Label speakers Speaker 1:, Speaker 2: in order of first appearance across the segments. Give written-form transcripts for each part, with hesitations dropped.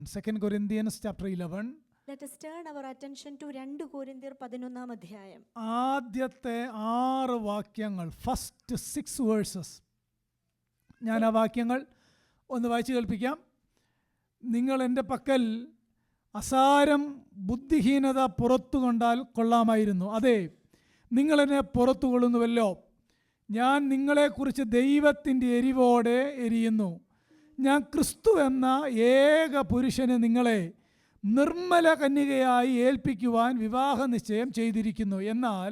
Speaker 1: 2 Corinthians chapter 11.
Speaker 2: Let us turn our attention to 2 Corinthians 11 അധ്യായം.
Speaker 1: ആദ്യത്തെ 6 വാക്യങ്ങൾ, ഫസ്റ്റ് 6 വേഴ്സസ്. ഞാൻ ആ വാക്യങ്ങൾ ഒന്ന് വായിച്ചു കേൾപ്പിക്കാം. നിങ്ങൾ എൻ്റെ പക്കൽ അസാരം ബുദ്ധിഹീനത പുറത്തു കൊണ്ടാൽ കൊള്ളാമായിരുന്നു. അതെ, നിങ്ങളെന്നെ പുറത്തു കൊള്ളുന്നുവല്ലോ. ഞാൻ നിങ്ങളെക്കുറിച്ച് ദൈവത്തിൻ്റെ എരിവോടെ എരിയുന്നു. ഞാൻ ക്രിസ്തു എന്ന ഏക പുരുഷന് നിങ്ങളെ നിർമ്മല കന്യകയായി ഏൽപ്പിക്കുവാൻ വിവാഹ നിശ്ചയം ചെയ്തിരിക്കുന്നു. എന്നാൽ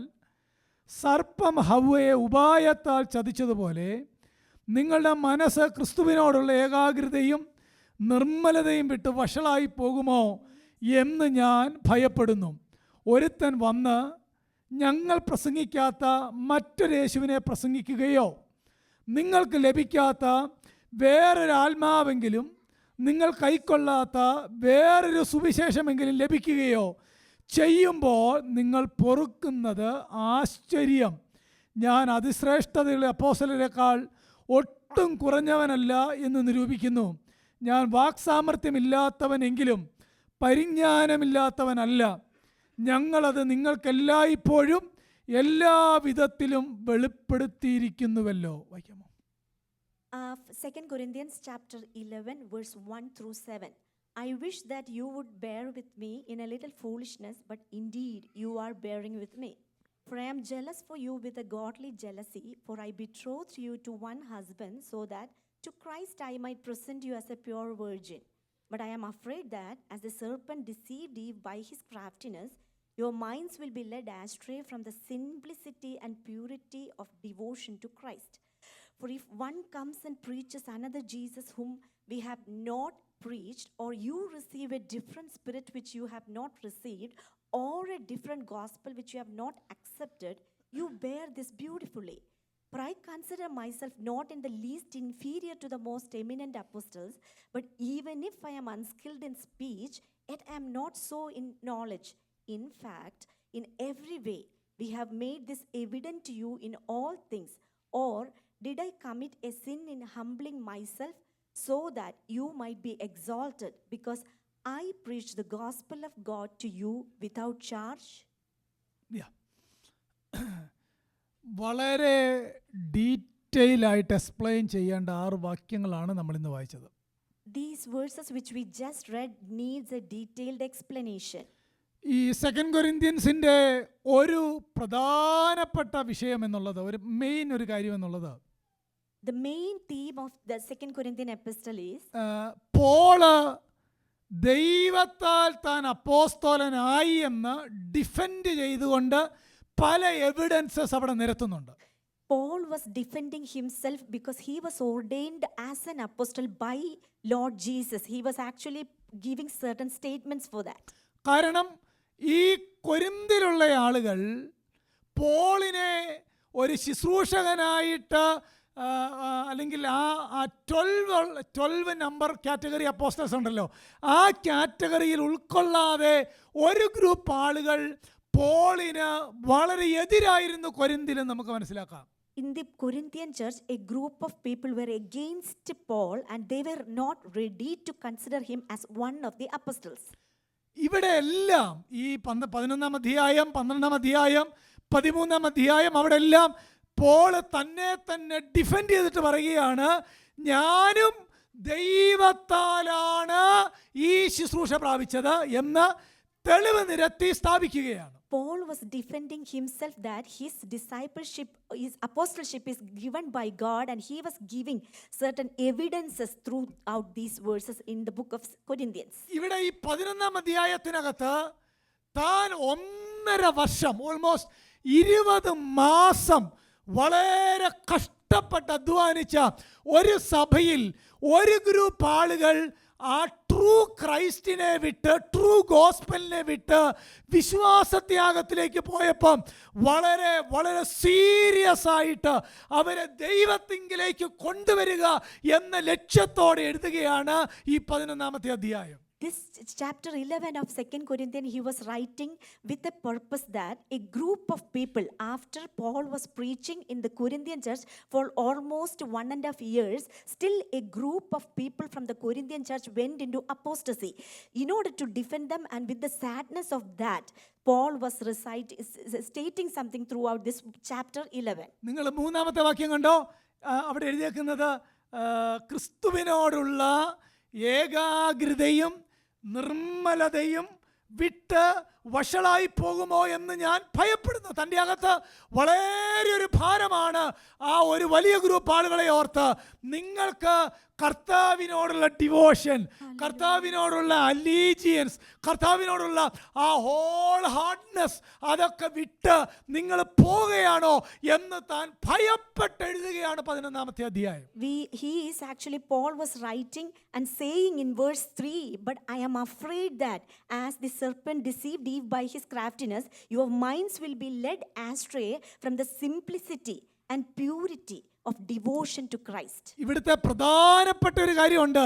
Speaker 1: സർപ്പം ഹവ്വയെ ഉപായത്താൽ ചതിച്ചതുപോലെ നിങ്ങളുടെ മനസ്സ് ക്രിസ്തുവിനോടുള്ള ഏകാഗ്രതയും നിർമ്മലതയും വിട്ട് വഷളായി പോകുമോ എന്ന് ഞാൻ ഭയപ്പെടുന്നു. ഒരുത്തൻ വന്ന് ഞങ്ങൾ പ്രസംഗിക്കാത്ത മറ്റൊരു യേശുവിനെ പ്രസംഗിക്കുകയോ നിങ്ങൾക്ക് ലഭിക്കാത്ത വേറൊരാത്മാവെങ്കിലും നിങ്ങൾ കൈക്കൊള്ളാത്ത വേറൊരു സുവിശേഷമെങ്കിലും ലഭിക്കുകയോ ചെയ്യുമ്പോൾ നിങ്ങൾ പൊറുക്കുന്നത് ആശ്ചര്യം. ഞാൻ അതിശ്രേഷ്ഠതയുള്ള അപ്പോസ്തലരെക്കാൾ ഒട്ടും കുറഞ്ഞവനല്ല എന്ന് നിരൂപിക്കുന്നു. ഞാൻ വാക്സാമർത്ഥ്യമില്ലാത്തവനെങ്കിലും പരിജ്ഞാനമില്ലാത്തവനല്ല. ഞങ്ങളത് നിങ്ങൾക്കെല്ലായ്പ്പോഴും എല്ലാ വിധത്തിലും വെളിപ്പെടുത്തിയിരിക്കുന്നുവല്ലോ. വായിക്കാമോ?
Speaker 2: 2 Corinthians chapter 11 verse 1 through 7. I wish that you would bear with me in a little foolishness, but indeed you are bearing with me. For I am jealous for you with a godly jealousy, for I betrothed you to one husband, so that to Christ I might present you as a pure virgin. But I am afraid that, as the serpent deceived Eve by his craftiness, your minds will be led astray from the simplicity and purity of devotion to Christ. For if one comes and preaches another Jesus whom we have not preached, or you receive a different spirit which you have not received, or a different gospel which you have not accepted, you bear this beautifully. For I consider myself not in the least inferior to the most eminent apostles, but even if I am unskilled in speech, yet I am not so in knowledge. In fact, in every way we have made this evident to you in all things. Or did I commit a sin in humbling myself so that you might be exalted, because I preached the gospel of God to you without charge?
Speaker 1: വളരെ detail ആയിട്ട് explain ചെയ്യേണ്ട 6 വാക്യങ്ങളാണ് നമ്മൾ ഇന്ന് വായിച്ചത്.
Speaker 2: These verses which we just read needs a detailed explanation.
Speaker 1: ഈ 2 കൊരിന്ത്യൻസിൻ്റെ ഒരു പ്രധാനപ്പെട്ട വിഷയം എന്നുള്ളത്, ഒരു കാര്യം എന്നുള്ളത്,
Speaker 2: The main theme of the 2 Corinthian epistle is
Speaker 1: Paul ദൈവത്താൽ താൻ അപ്പോസ്തലനായി എന്ന് ഡിഫെൻഡ് ചെയ്തുകൊണ്ട് പല എവിഡൻസസ് അവിടെ നിരത്തുന്നുണ്ട്.
Speaker 2: Paul was defending himself because he was ordained as an apostle by Lord Jesus. He was actually giving certain statements for that.
Speaker 1: കാരണം ഈ കൊരിന്തിലുള്ള ആളുകൾ പോളിനെ ഒരു ശുശ്രൂഷകനായിട്ട് അല്ലെങ്കിൽ ആ 12 നമ്പർ കാറ്റഗറി അപ്പോസ്റ്റൽസ് ഉണ്ടല്ലോ, ആ കാറ്റഗറിയിൽ ഉൾക്കൊള്ളാതെ ഒരു ഗ്രൂപ്പ് ആളുകൾ പോളിന് വളരെ എതിരായിരുന്നു കൊരിന്തിൽ നമുക്ക് മനസ്സിലാക്കാം.
Speaker 2: In the Corinthian church, a group of people were against Paul and they were not ready to consider him as one of the apostles.
Speaker 1: ഇവിടെ എല്ലാം ഈ 11 അധ്യായം, 12 അധ്യായം, 13 അധ്യായം, അവിടെ എല്ലാം പോള് തന്നെ ഡിഫെൻഡ് ചെയ്തിട്ട് പറയുകയാണ്, ഞാനും ദൈവത്താലാണ് ഈ ശുശ്രൂഷ പ്രാപിച്ചത് എന്ന് തെളിവ് നിരത്തി സ്ഥാപിക്കുകയാണ്.
Speaker 2: Paul was defending himself that his discipleship, his apostleship is given by God, and he was giving certain evidences throughout these verses in the book of Corinthians.
Speaker 1: ഇവിടെ ഈ 11 അധ്യായത്തിനകത്ത് താൻ 1.5 വർഷം, ഓൾമോസ്റ്റ് 20 മാസം വളരെ കഷ്ടപ്പെട്ട് അധ്വാനിച്ച ഒരു സഭയിൽ ഒരു ഗ്രൂപ്പ് ആളുകൾ ആ ട്രൂ ക്രൈസ്റ്റിനെ വിട്ട്, ട്രൂ ഗോസ്പലിനെ വിട്ട് വിശ്വാസത്യാഗത്തിലേക്ക് പോയപ്പം വളരെ വളരെ സീരിയസ് ആയിട്ട് അവരെ ദൈവത്തിങ്കിലേക്ക് കൊണ്ടുവരിക എന്ന ലക്ഷ്യത്തോടെ എഴുതുകയാണ് ഈ 11 അധ്യായം.
Speaker 2: This chapter 11 of 2 Corinthians, he was writing with a purpose that a group of people, after Paul was preaching in the Corinthian church for almost 1.5 years, still a group of people from the Corinthian church went into apostasy. In order to defend them, and with the sadness of that, Paul was stating something throughout this chapter 11.
Speaker 1: നിങ്ങൾ മൂന്നാമത്തെ വാക്യം കണ്ടോ? അവിടെ എഴുതിയേക്കുന്നത് ക്രിസ്തുവിനോടുള്ള ഏകാഗ്രതയും നിർമ്മലതയും വിട്ട് വഷളായി പോകുമോ എന്ന് ഞാൻ ഭയപ്പെടുന്നു. തൻ്റെ അകത്ത് വളരെ ഒരു ഭാരമാണ് ആ ഒരു വലിയ ഗ്രൂപ്പ് ആളുകളെ ഓർത്ത്. നിങ്ങൾക്ക് കർത്താവിനോടുള്ള ഡിവോഷൻ, കർത്താവിനോടുള്ള അലീജിയൻസ്, കർത്താവിനോടുള്ള ആ ഹോൾ ഹാർട്ട്നെസ്, അതൊക്കെ വിട്ട് നിങ്ങൾ പോവുകയാണോ എന്ന് താൻ ഭയപ്പെട്ട് എഴുതുകയാണ് 11-ാമത്തെ അധ്യായം.
Speaker 2: Paul was writing and saying in verse 3, but I am afraid that as the serpent deceived Eve by his craftiness, your minds will be led astray from the simplicity and purity of devotion to Christ.
Speaker 1: ഇവിടുത്തെ പ്രധാനപ്പെട്ട ഒരു കാര്യമുണ്ട്.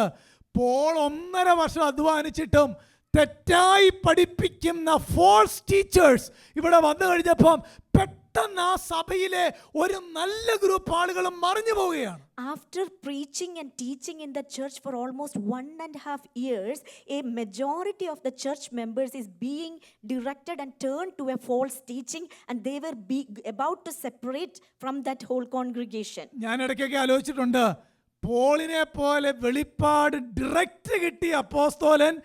Speaker 1: Paul 1.5 വർഷം അധ്വാനിച്ചിട്ടും തെറ്റായി പഠിപ്പിക്കുന്ന false teachers ഇവിടെ വന്നു കഴിഞ്ഞപ്പം പെട്ടെന്ന് ആ സഭയിലെ ഒരു നല്ല ഗ്രൂപ്പ് ആളുകളും മറിഞ്ഞു പോവുകയാണ്.
Speaker 2: After preaching and teaching in the church for almost 1.5 years, a majority of the church members is being directed and turned to a false teaching, and they were about to separate from that whole congregation.
Speaker 1: ഞാൻ ഇടയ്ക്കൊക്കെ ആലോചിച്ചിട്ടുണ്ട്, പോളിനെ പോലെ വെളിപ്പാട് direct കിട്ടിയ അപ്പോസ്തലൻ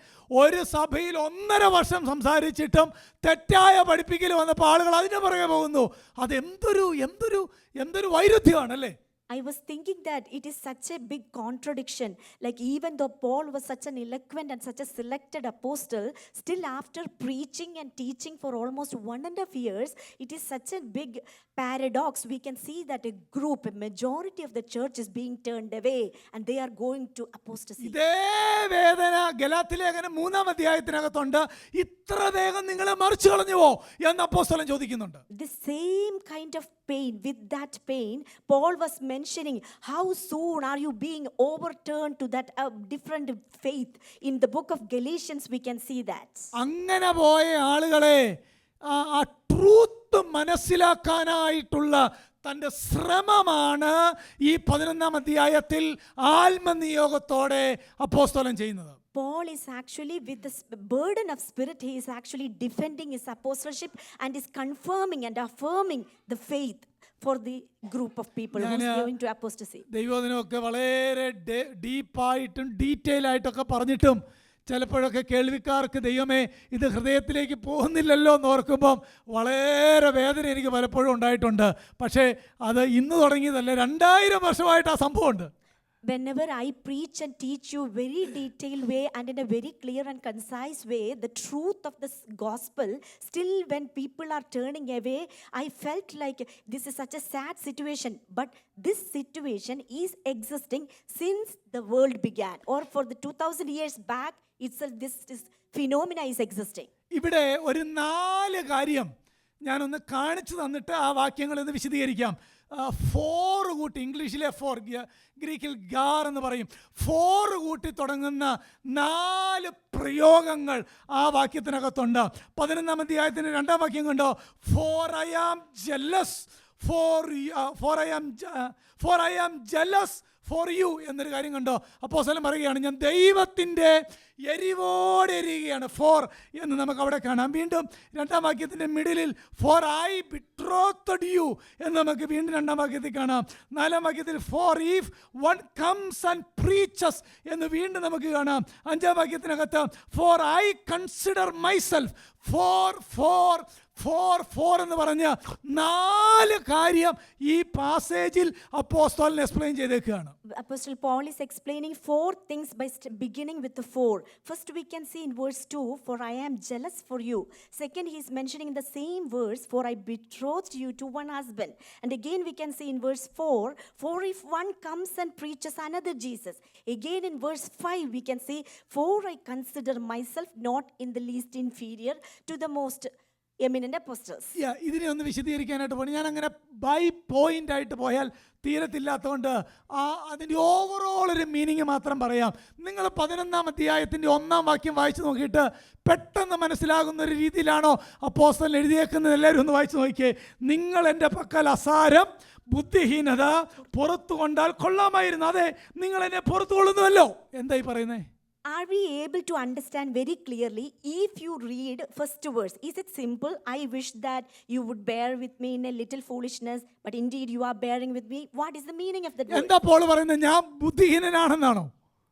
Speaker 1: ഒരു സഭയിൽ 1.5 വർഷം സംസാരിച്ചിട്ടും തെറ്റായ പഠിപ്പിക്കൽ വന്നപ്പോൾ ആളുകൾ അതിന് പുറകെ പോകുന്നു. അത് എന്തൊരു വൈരുദ്ധ്യമാണല്ലേ?
Speaker 2: I was thinking that it is such a big contradiction. Like, even though Paul was such an eloquent and such a selected apostle, still after preaching and teaching for almost 1.5 years, it is such a big paradox. We can see that a majority of the church is being turned away and they are going to apostasy.
Speaker 1: ഇതേ വേദന ഗലാത്യലേഖനം 3-ാം അധ്യായത്തിനകത്തുണ്ട്. ഇത്ര വേഗം നിങ്ങളെ മറിച്ചു കളഞ്ഞുവോ എന്ന് അപ്പോസ്തലൻ ചോദിക്കുന്നുണ്ട്.
Speaker 2: The same kind of pain, with that pain, Paul was mentioning how soon are you being overturned to that different faith. In the book of Galatians we can see that.
Speaker 1: അങ്ങനെ പോയ ആളുകളെ ആ ട്രൂത്ത് മനസ്സിലാക്കാനായിട്ടുള്ള തൻ്റെ ശ്രമമാണ് ഈ 11-ാം അധ്യായത്തിൽ ആത്മനിയോഗത്തോടെ അപ്പോസ്തലൻ ചെയ്യുന്നത്.
Speaker 2: Paul is actually, with the burden of spirit, he is actually defending his apostleship and is confirming and affirming the faith for the group of people who is going to apostasy.
Speaker 1: ദൈവദിനമൊക്കെ വളരെ ഡീപ്പായിട്ടും detail ആയിട്ടൊക്കെ പറഞ്ഞിട്ടും ചിലപ്പോഴൊക്കെ കേൾവിക്കാർക്ക് ദൈവമേ ഇത് ഹൃദയത്തിലേക്ക് പോകുന്നില്ലല്ലോ എന്ന് ഓർക്കുമ്പം വളരെ വേദന എനിക്ക് പലപ്പോഴും ഉണ്ടായിട്ടുണ്ട്. പക്ഷേ അത് ഇന്ന് തുടങ്ങിയതല്ല, 2000 വർഷമായിട്ട് ആ സംഭവമുണ്ട്.
Speaker 2: Whenever I preach and teach you very detailed way and in a very clear and concise way the truth of this gospel, still when people are turning away, I felt like this is such a sad situation. But this situation is existing since the world began, or for the 2000 years back itself this phenomena is existing.
Speaker 1: ഇവിടെ ഒരു 4 കാര്യം ഞാനൊന്ന് കാണിച്ചു തന്നിട്ട് ആ വാക്യങ്ങളൊന്ന് വിശദീകരിക്കാം. 4 കൂട്ടി, ഇംഗ്ലീഷിലെ 4, ഗ്രീക്കിൽ ഗാർ എന്ന് പറയും, 4 കൂട്ടി തുടങ്ങുന്ന 4 പ്രയോഗങ്ങൾ ആ വാക്യത്തിനകത്തുണ്ട്. 11-ാം അധ്യായത്തിന് 2-ാം വാക്യം കണ്ടോ? For I am jealous for you എന്നൊരു കാര്യം കണ്ടോ? അപ്പോസ്തലൻ പറയുകയാണ്, ഞാൻ ദൈവത്തിൻ്റെ എരിവോടെ എരിയുകയാണ്. ഫോർ എന്ന് നമുക്ക് അവിടെ കാണാം. വീണ്ടും 2-ാം വാക്യത്തിൻ്റെ മിഡിലിൽ ഫോർ ഐ ബിട്രോത്തഡ് യു എന്ന് നമുക്ക് വീണ്ടും 2-ാം വാക്യത്തിൽ കാണാം. 4-ാം വാക്യത്തിൽ for if one comes and preaches എന്ന് വീണ്ടും നമുക്ക് കാണാം. 5-ാം വാക്യത്തിനകത്ത് for I consider myself for എന്ന് പറഞ്ഞ് 4 കാര്യം ഈ പാസേജിൽ അപ്പോസ്തലൻ എക്സ്പ്ലെയിൻ ചെയ്തേക്കുകയാണ്.
Speaker 2: Apostle Paul is explaining 4 things by beginning with the 4. First we can see in verse 2, for I am jealous for you. Second, he is mentioning in the same verse, for I betrothed you to one husband. And again we can see in verse 4, for if one comes and preaches another Jesus. Again in verse 5 we can see, for I consider myself not in the least inferior to the most eminent apostles.
Speaker 1: ഇതിനെ ഒന്ന് വിശദീകരിക്കാനായിട്ട് പോകണം. ഞാൻ അങ്ങനെ by point ആയിട്ട് പോയാൽ തീരത്തില്ലാത്തതുകൊണ്ട് അതിൻ്റെ overall ഒരു meaning മാത്രം പറയാം. നിങ്ങൾ 11-ാം അധ്യായത്തിൻ്റെ 1-ാം വാക്യം വായിച്ചു നോക്കിയിട്ട് പെട്ടെന്ന് മനസ്സിലാകുന്ന ഒരു രീതിയിലാണോ അപ്പോസ്തലൻ എഴുതിയേക്കുന്നത്? എല്ലാവരും ഒന്ന് വായിച്ചു നോക്കിയേ. നിങ്ങൾ എൻ്റെ പക്കൽ അസാരം ബുദ്ധിഹീനത പുറത്തു കൊണ്ടാൽ കൊള്ളാമായിരുന്നു. അതെ, നിങ്ങൾ എന്നെ പുറത്തു കൊള്ളുന്നുവല്ലോ. എന്തായി പറയുന്നേ?
Speaker 2: Are we able to understand very clearly if you read first verse? Is it simple? I wish that you would bear with me in a little foolishness, but indeed you are bearing with me. What is the meaning of that word?
Speaker 1: എന്താ Paul പറയുന്നത്? ഞാൻ ബുദ്ധിഹീനനാണെന്നാണോ?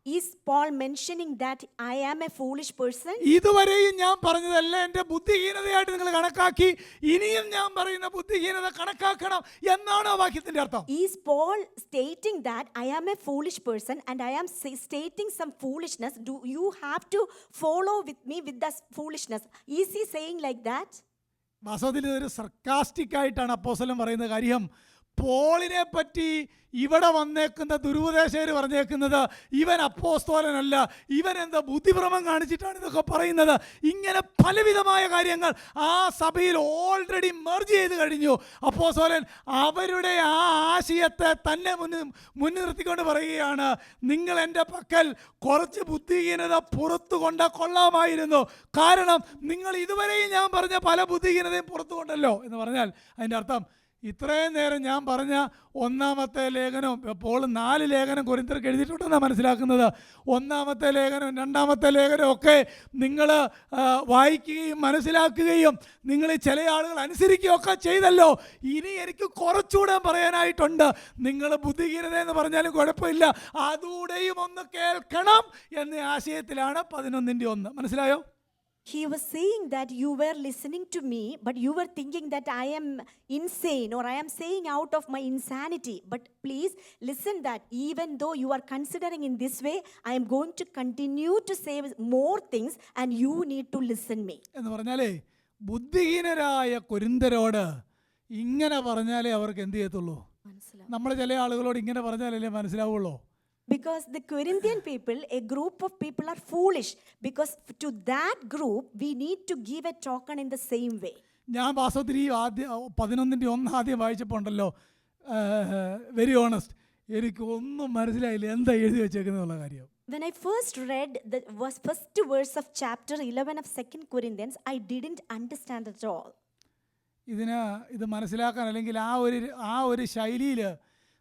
Speaker 2: Is Paul mentioning that I am a foolish person?
Speaker 1: ഇതുവരെയും ഞാൻ പറഞ്ഞതല്ല എൻ്റെ ബുദ്ധിഹീനതയായിട്ട് നിങ്ങൾ കണക്കാക്കി ഇനിയും ഞാൻ പറയുന്ന ബുദ്ധിഹീനത കണക്കാക്കണം എന്നാണ് ആ വാക്യത്തിന്റെ അർത്ഥം?
Speaker 2: Is Paul stating that I am a foolish person and I am stating some foolishness? Do you have to follow with me with that foolishness? Is he saying like that?
Speaker 1: വാസ്തവത്തിൽ ഇതൊരു സർക്കാസ്റ്റിക് ആയിട്ടാണ് അപ്പോസ്തലൻ പറയുന്ന കാര്യം. പോളിനെ പറ്റി ഇവിടെ വന്നേക്കുന്ന ദുരുപദേശകർ പറഞ്ഞേക്കുന്നത് ഇവൻ അപ്പോസ്തലനല്ല, ഇവൻ എന്താ ബുദ്ധിഭ്രമം കാണിച്ചിട്ടാണ് ഇതൊക്കെ പറയുന്നത്. ഇങ്ങനെ പലവിധമായ കാര്യങ്ങൾ ആ സഭയിൽ ഓൾറെഡി മെർജ് ചെയ്ത് കഴിഞ്ഞു. അപ്പോസ്തലൻ അവരുടെ ആ ആശയത്തെ തന്നെ മുൻനിർത്തിക്കൊണ്ട് പറയുകയാണ്, നിങ്ങൾ എൻ്റെ പക്കൽ കുറച്ച് ബുദ്ധിഹീനത പുറത്തു കൊണ്ടാൽ കൊള്ളാമായിരുന്നു. കാരണം നിങ്ങൾ ഇതുവരെയും ഞാൻ പറഞ്ഞ പല ബുദ്ധിഹീനതയും പുറത്തു കൊണ്ടല്ലോ എന്ന് പറഞ്ഞാൽ അതിൻ്റെ അർത്ഥം ഇത്രയും നേരം ഞാൻ പറഞ്ഞ 1-ാമത്തെ ലേഖനവും പോൾ 4 ലേഖനം കൊരിന്ത്യർക്ക് എഴുതിയിട്ടുണ്ടെന്നാണ് മനസ്സിലാക്കുന്നത്. 1-ാമത്തെ ലേഖനം 2-ാമത്തെ ലേഖനം ഒക്കെ നിങ്ങൾ വായിക്കുകയും മനസ്സിലാക്കുകയും നിങ്ങൾ ചില ആളുകൾ അനുസരിക്കുകയൊക്കെ ചെയ്തല്ലോ. ഇനി എനിക്ക് കുറച്ചുകൂടെ പറയാനായിട്ടുണ്ട്. നിങ്ങൾ ബുദ്ധിഹീനത എന്ന് പറഞ്ഞാലും കുഴപ്പമില്ല, അതുകൂടെയും ഒന്ന് കേൾക്കണം എന്ന ആശയത്തിലാണ് 11-ന്റെ 1. മനസ്സിലായോ?
Speaker 2: He was saying that you were listening to me, but you were thinking that I am insane or I am saying out of my insanity. But please listen that even though you are considering in this way, I am going to continue to say more things and you need to listen me.
Speaker 1: എന്ന് പറഞ്ഞാലേ ബുദ്ധിഹീനരായ കൊരിന്ത്യരോട് ഇങ്ങനെ പറഞ്ഞാലേ അവർക്ക് എന്ത് ചെയ്യത്തുള്ളൂ? നമ്മൾ ചില ആളുകളോട് ഇങ്ങനെ പറഞ്ഞാലല്ലേ മനസ്സിലാവുള്ളൂ.
Speaker 2: Because the Corinthian people, a group of people are foolish. Because to that group, we need to give a token in the same way.
Speaker 1: ഞാൻ വാസ്തവത്തിൽ ഈ 11-ന്റെ 1 ആദ്യം വായിച്ചപ്പോൾ ഉണ്ടല്ലോ, വെരി ഓണസ്റ്റ്, എനിക്ക് ഒന്നും മനസ്സിലായില്ല എന്താ എഴുതി വെച്ചേക്കുന്നുള്ള കാര്യം.
Speaker 2: When I first read the first verse of chapter 11 of 2 Corinthians, I didn't understand at all.
Speaker 1: ഇത് മനസ്സിലാക്കാൻ അല്ലെങ്കിൽ ആ ഒരു ശൈലിയിൽ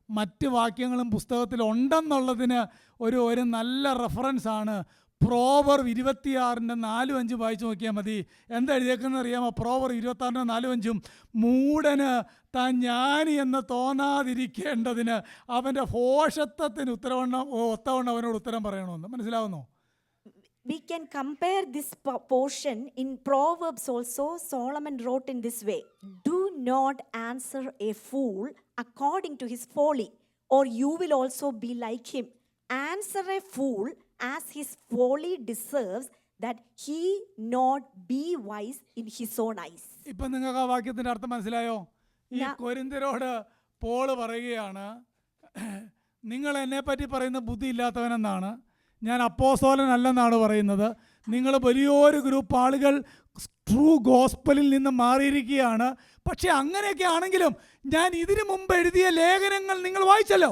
Speaker 1: മറ്റ് വാക്യങ്ങളും പുസ്തകത്തിൽ ഉണ്ടെന്നുള്ളതിന് ഒരു നല്ല റെഫറൻസ് ആണ് പ്രോവർബ് 26-ന്റെ 4-5 വായിച്ചു നോക്കിയാൽ മതി. എന്താ എഴുതിയേക്കുന്നത് അറിയാമോ? പ്രോവർബ് 26-ന്റെ 4-5 മൂഢന് താൻ ജ്ഞാനി എന്ന് തോന്നാതിരിക്കേണ്ടതിന് അവൻ്റെ ഭോഷത്വത്തിന് ഒത്തവണ്ണം അവനോട് ഉത്തരം പറയണമെന്ന്. മനസ്സിലാവുന്നോ?
Speaker 2: We can compare this portion in Proverbs also. Solomon wrote in this way: do not answer a fool according to his folly, or you will also be like him. Answer a fool as his folly deserves, that he not be wise in his own eyes.
Speaker 1: ഇപ്പം നിങ്ങൾക്ക് ആ വാക്യത്തിൻ്റെ അർത്ഥം മനസ്സിലായോ? ഈ കൊരിന്ത്യരോട് Paul പറയുകയാണ്, നിങ്ങൾ എന്നെപ്പറ്റി പറയുന്ന ബുദ്ധി ഇല്ലാത്തവനെന്നാണ്, ഞാൻ അപ്പോസ്തലനല്ലെന്നാണ് പറയുന്നത്. നിങ്ങൾ വലിയൊരു ഗ്രൂപ്പ് ആളുകൾ ട്രൂ ഗോസ്പലിൽ നിന്ന് മാറിയിരിക്കുകയാണ്. പക്ഷേ അങ്ങനെയൊക്കെ ആണെങ്കിലും ഞാൻ ഇതിനു മുമ്പ് എഴുതിയ ലേഖനങ്ങൾ നിങ്ങൾ വായിച്ചല്ലോ,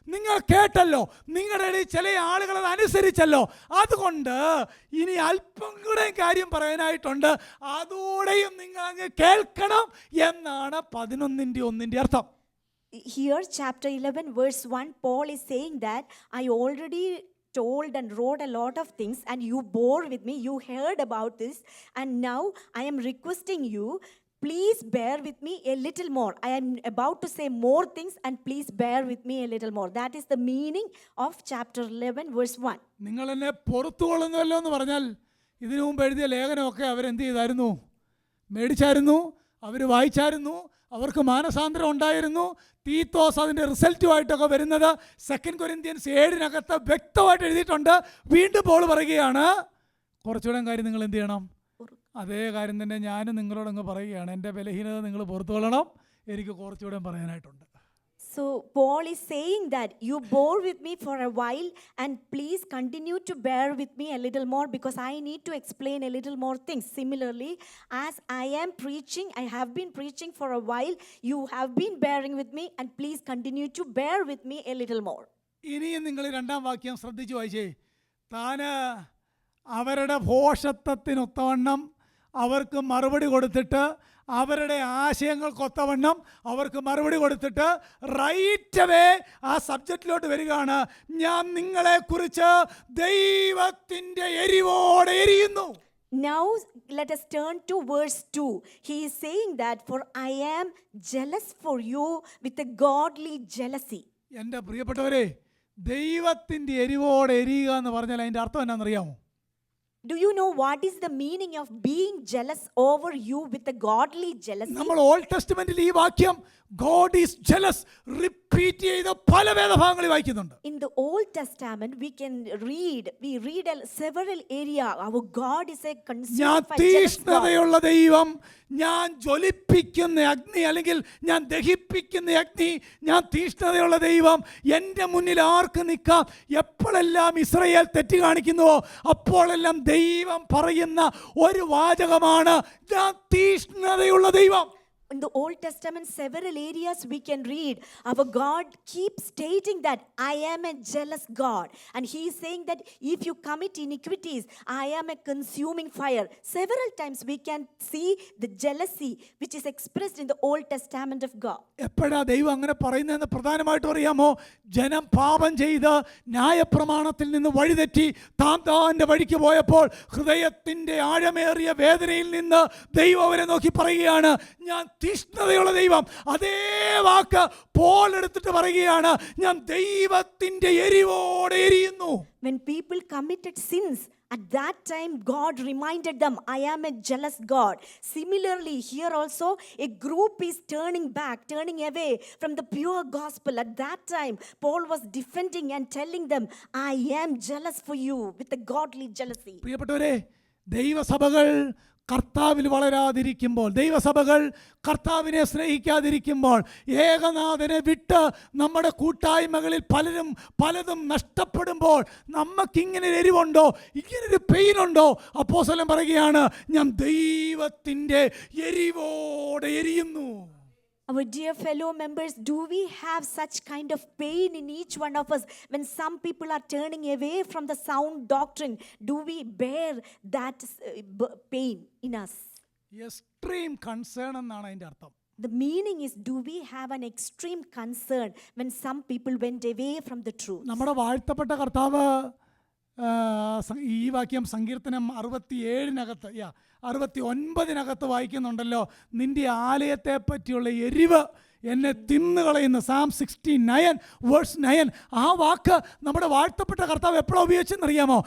Speaker 1: നിങ്ങൾ കേട്ടല്ലോ, നിങ്ങളുടെ ഇടയിൽ ചില ആളുകൾ അത് അനുസരിച്ചല്ലോ. അതുകൊണ്ട് ഇനി അല്പം കൂടെ കാര്യം പറയാനായിട്ടുണ്ട്, അതോടെയും നിങ്ങൾ അങ്ങ് കേൾക്കണം എന്നാണ് 11-ന്റെ 1-ന്റെ അർത്ഥം.
Speaker 2: Here chapter 11 verse 1, Paul is saying that I already told and wrote a lot of things and you bore with me, you heard about this, and now I am requesting you, please bear with me a little more. I am about to say more things and please bear with me a little more. That is the meaning of chapter 11 verse 1.
Speaker 1: നിങ്ങൾ എന്നെ പുറത്തു കൊള്ളുന്നല്ലോ എന്ന് പറഞ്ഞാൽ ഇതിനു മുമ്പ് എഴുതിയ ലേഖനമൊക്കെ അവരെന്ത് ചെയ്തായിരുന്നു? മേടിച്ചായിരുന്നു, അവർ വായിച്ചായിരുന്നു, അവർക്ക് മാനസാന്തരം ഉണ്ടായിരുന്നു. തീത്തോസ് അതിൻ്റെ റിസൾട്ടുമായിട്ടൊക്കെ വരുന്നത് 2 കൊരിന്ത്യൻസ് 7-നകത്ത് വ്യക്തമായിട്ട് എഴുതിയിട്ടുണ്ട്. വീണ്ടും പോൾ പറയുകയാണ്, കുറച്ചുകൂടെ കാര്യം നിങ്ങൾ എന്ത് ചെയ്യണം? അതേ കാര്യം തന്നെ ഞാനും നിങ്ങളോടങ്ങ് പറയുകയാണ്, എൻ്റെ ബലഹീനത നിങ്ങൾ പുറത്തു കൊള്ളണം, എനിക്ക് കുറച്ചുകൂടെ പറയാനായിട്ടുണ്ട്.
Speaker 2: So Paul is saying that you bore with me for a while and please continue to bear with me a little more because I need to explain a little more things. Similarly, as I am preaching, I have been preaching for a while, you have been bearing with me and please continue to bear with me a little more.
Speaker 1: ഇനിയും നിങ്ങൾ രണ്ടാം വാക്യം ശ്രദ്ധിച്ചു വായിച്ചേ. താന് അവരുടെ ഭോഷത്വത്തിനൊത്തവണ്ണം അവർക്ക് മറുപടി കൊടുത്തിട്ട്, അവരുടെ ആശയങ്ങൾക്കൊത്തവണ്ണം അവർക്ക് മറുപടി കൊടുത്തിട്ട് റൈറ്റ് അവേ ആ സബ്ജക്റ്റിലോട്ട് വരികയാണ്. ഞാൻ നിങ്ങളെക്കുറിച്ച് ദൈവത്തിൻ്റെ എരിവോടെ എരിയുന്നു.
Speaker 2: Now let us turn to verse 2. He is saying that for I am jealous for you with a godly jealousy.
Speaker 1: എൻ്റെ പ്രിയപ്പെട്ടവരെ, ദൈവത്തിൻ്റെ എരിവോടെ എരിയുക എന്ന് പറഞ്ഞാൽ അതിൻ്റെ അർത്ഥം എന്നാണെന്നറിയാമോ?
Speaker 2: Do you know what is the meaning of being jealous over you with a godly jealousy?
Speaker 1: നമ്മൾ old ടെസ്റ്റ്മെന്റിൽ ഈ വാക്യം ഗോഡ് ഈസ് ജെലസ് റിപ്പീറ്റ് ചെയ്ത് പല വേദഭാഗങ്ങളിൽ വായിക്കുന്നുണ്ട്.
Speaker 2: In the Old Testament we read several area. Our God is a
Speaker 1: ഞാൻ
Speaker 2: consuming fire, jealous God.
Speaker 1: തീഷ്ണതയുള്ള ദൈവം, ഞാൻ ജ്വലിപ്പിക്കുന്ന അഗ്നി, അല്ലെങ്കിൽ ഞാൻ ദഹിപ്പിക്കുന്ന അഗ്നി, ഞാൻ തീഷ്ണതയുള്ള ദൈവം, എൻ്റെ മുന്നിൽ ആർക്ക് നിൽക്കാം? എപ്പോഴെല്ലാം ഇസ്രായേൽ തെറ്റ് കാണിക്കുന്നുവോ അപ്പോഴെല്ലാം ദൈവം പറയുന്ന ഒരു വാചകമാണ്, ഞാൻ തീഷ്ണതയുള്ള ദൈവം.
Speaker 2: In the Old Testament, several areas we can read, our God keeps stating that I am a jealous God. And He is saying that if you commit iniquities, I am a consuming fire. Several times we can see the jealousy which is expressed in the Old Testament of God.
Speaker 1: എപ്പോഴാ ദൈവം അങ്ങനെ പറയുന്നതെന്ന് പ്രധാനമായിട്ടും അറിയാമോ? ജനം പാപം ചെയ്ത് ന്യായപ്രമാണത്തിൽ നിന്ന് വഴിതെറ്റി താൻ്റെ വഴിക്ക് പോയപ്പോൾ ഹൃദയത്തിൻ്റെ ആഴമേറിയ വേദനയിൽ നിന്ന് ദൈവം അവരെ നോക്കി പറയുകയാണ്, ഞാൻ തീഷ്ണതയുള്ള ദൈവം. അതേ വാക്ക് പോൾ എടുത്തിട്ട് പറയുകയാണ്, ഞാൻ ദൈവത്തിൻ്റെ എരിവോടെ എരിയുന്നു.
Speaker 2: When people committed sins, at that time God reminded them, I am a jealous God. Similarly, here also a group is turning away from the pure gospel. At that time, Paul was defending and telling them, I am jealous for you with a godly jealousy.
Speaker 1: പ്രിയപ്പെട്ടവരെ, ദൈവസഭകൾ കർത്താവിൽ വളരാതിരിക്കുമ്പോൾ, ദൈവസഭകൾ കർത്താവിനെ സ്നേഹിക്കാതിരിക്കുമ്പോൾ, ഏകനാഥനെ വിട്ട് നമ്മുടെ കൂട്ടായ്മകളിൽ പലതും നഷ്ടപ്പെടുമ്പോൾ നമുക്കിങ്ങനെ ഒരു എരിവുണ്ടോ, ഇങ്ങനൊരു പെയിനുണ്ടോ? അപ്പോസ്തലൻ പറയുകയാണ്, ഞാൻ ദൈവത്തിൻ്റെ എരിവോടെ എരിയുന്നു.
Speaker 2: Our dear fellow members, do we have such kind of pain in each one of us when some people are turning away from the sound doctrine? Do we bear that pain in us?
Speaker 1: Extreme concern എന്നാണ് അതിൻ്റെ അർത്ഥം.
Speaker 2: The meaning is, do we have an extreme concern when some people went away from the truth?
Speaker 1: നമ്മുടെ വാഴ്ത്തപ്പെട്ട കർത്താവ് ഈ വാക്യം സങ്കീർത്തനം 69 വായിക്കുന്നുണ്ടല്ലോ, നിന്റെ ആലയത്തെ പറ്റിയുള്ള എരിവ് എന്നെ തിന്നുകളയുന്നു. Psalm 69 verse 9. ആ വാക്ക് നമ്മുടെ വാഴ്ത്തപ്പെട്ട കർത്താവ് എപ്പോഴാണ് ഉപയോഗിച്ചെന്നറിയാമോ?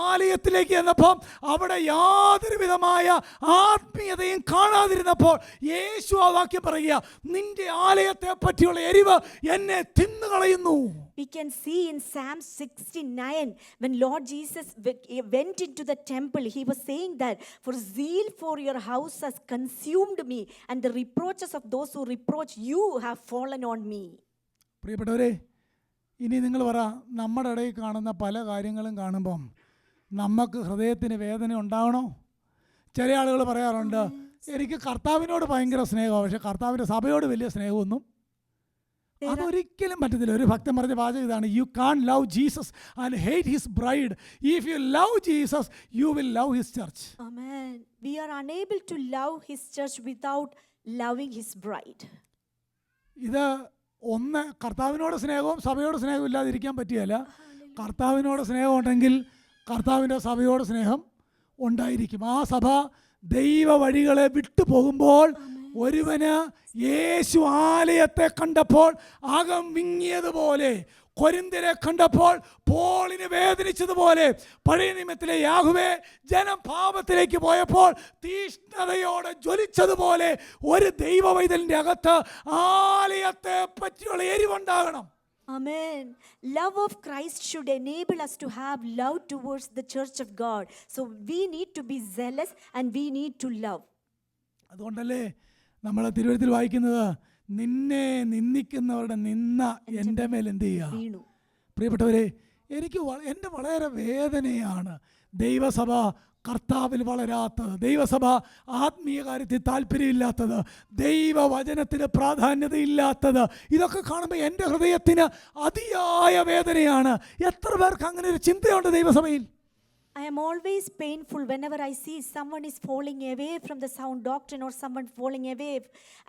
Speaker 1: ആലയത്തിലേക്ക് ചെന്നപ്പോൾ അവിടെ യാതൊരു വിധമായ ആത്മീയതയും കാണാതിരുന്നപ്പോൾ യേശു ആ വാക്യം പറയുക, നിന്റെ ആലയത്തെ പറ്റിയുള്ള എരിവ് എന്നെ തിന്നുകളയുന്നു.
Speaker 2: We can see in Psalm 69, when Lord Jesus went into the temple, he was saying that, for zeal for your house has consumed me, and the reproaches of those who reproach you have fallen on me.
Speaker 1: പ്രിയപ്പെട്ടവരെ, ഇനി നിങ്ങൾ പറ, നമ്മുടെ ഇടയിൽ കാണുന്ന പല കാര്യങ്ങളും കാണുമ്പം നമുക്ക് ഹൃദയത്തിന് വേദന ഉണ്ടാകണോ? ചില ആളുകൾ പറയാറുണ്ട്, എനിക്ക് കർത്താവിനോട് ഭയങ്കര സ്നേഹമാണ്, പക്ഷേ കർത്താവിൻ്റെ സഭയോട് വലിയ സ്നേഹമൊന്നും. അതൊരിക്കലും പറ്റത്തില്ല. ഒരു ഭക്തൻ പറഞ്ഞ വാചകം ഇതാണ്, you can't love Jesus and hate his bride. If you love Jesus you will love his church.
Speaker 2: Amen. We are unable to love his church without loving his bride.
Speaker 1: ഇത് ഒന്ന്, കർത്താവിനോട് സ്നേഹവും സഭയോട് സ്നേഹവും ഇല്ലാതിരിക്കാൻ പറ്റുകയില്ല. കർത്താവിനോട് സ്നേഹം ഉണ്ടെങ്കിൽ കർത്താവിൻ്റെ സഭയോട് സ്നേഹം ഉണ്ടായിരിക്കും. ആ സഭ ദൈവ വഴികളെ വിട്ടു പോകുമ്പോൾ, ഒരുവന് യേശു ആലയത്തെ കണ്ടപ്പോൾ അകം വിങ്ങിയതുപോലെ, കൊരിന്ത്യരെ കണ്ടപ്പോൾ പോളിന് വേദനിച്ചതുപോലെ, പഴയ നിയമത്തിലെ യാഹുവേ ജനം പാപത്തിലേക്ക് പോയപ്പോൾ തീഷ്ണതയോടെ ജ്വലിച്ചതുപോലെ ഒരു ദൈവവൈതലിൻ്റെ അകത്ത് ആലയത്തെ പറ്റിയുള്ള എരിവുണ്ടാകണം.
Speaker 2: Amen. Love of Christ should enable us to have love towards the church of God. So we need to be zealous and we need to love.
Speaker 1: അതുകൊണ്ടല്ലേ നമ്മൾ തിരുവെഴുത്തിൽ വായിക്കുന്നത്, നിന്നെ നിന്ദിക്കുന്നവരുടെ നിന്ന എൻ്റെ മേൽ എന്ത് ചെയ്യുക?
Speaker 2: വീണു.
Speaker 1: പ്രിയപ്പെട്ടവരെ, എനിക്ക് എൻ്റെ വളരെ വേദനയാണ് ദൈവസഭ കർത്താവിൽ വളരാത്തത്, ദൈവസഭ ആത്മീയ കാര്യത്തിൽ താല്പര്യമില്ലാത്തത്, ദൈവവചനത്തിന് പ്രാധാന്യതയില്ലാത്തത്. ഇതൊക്കെ കാണുമ്പോൾ എൻ്റെ ഹൃദയത്തിന് അതിയായ വേദനയാണ്. എത്ര പേർക്ക് അങ്ങനെ ഒരു ചിന്തയുണ്ട് ദൈവസഭയിൽ?
Speaker 2: I am always painful whenever I see someone is falling away from the sound doctrine or someone falling away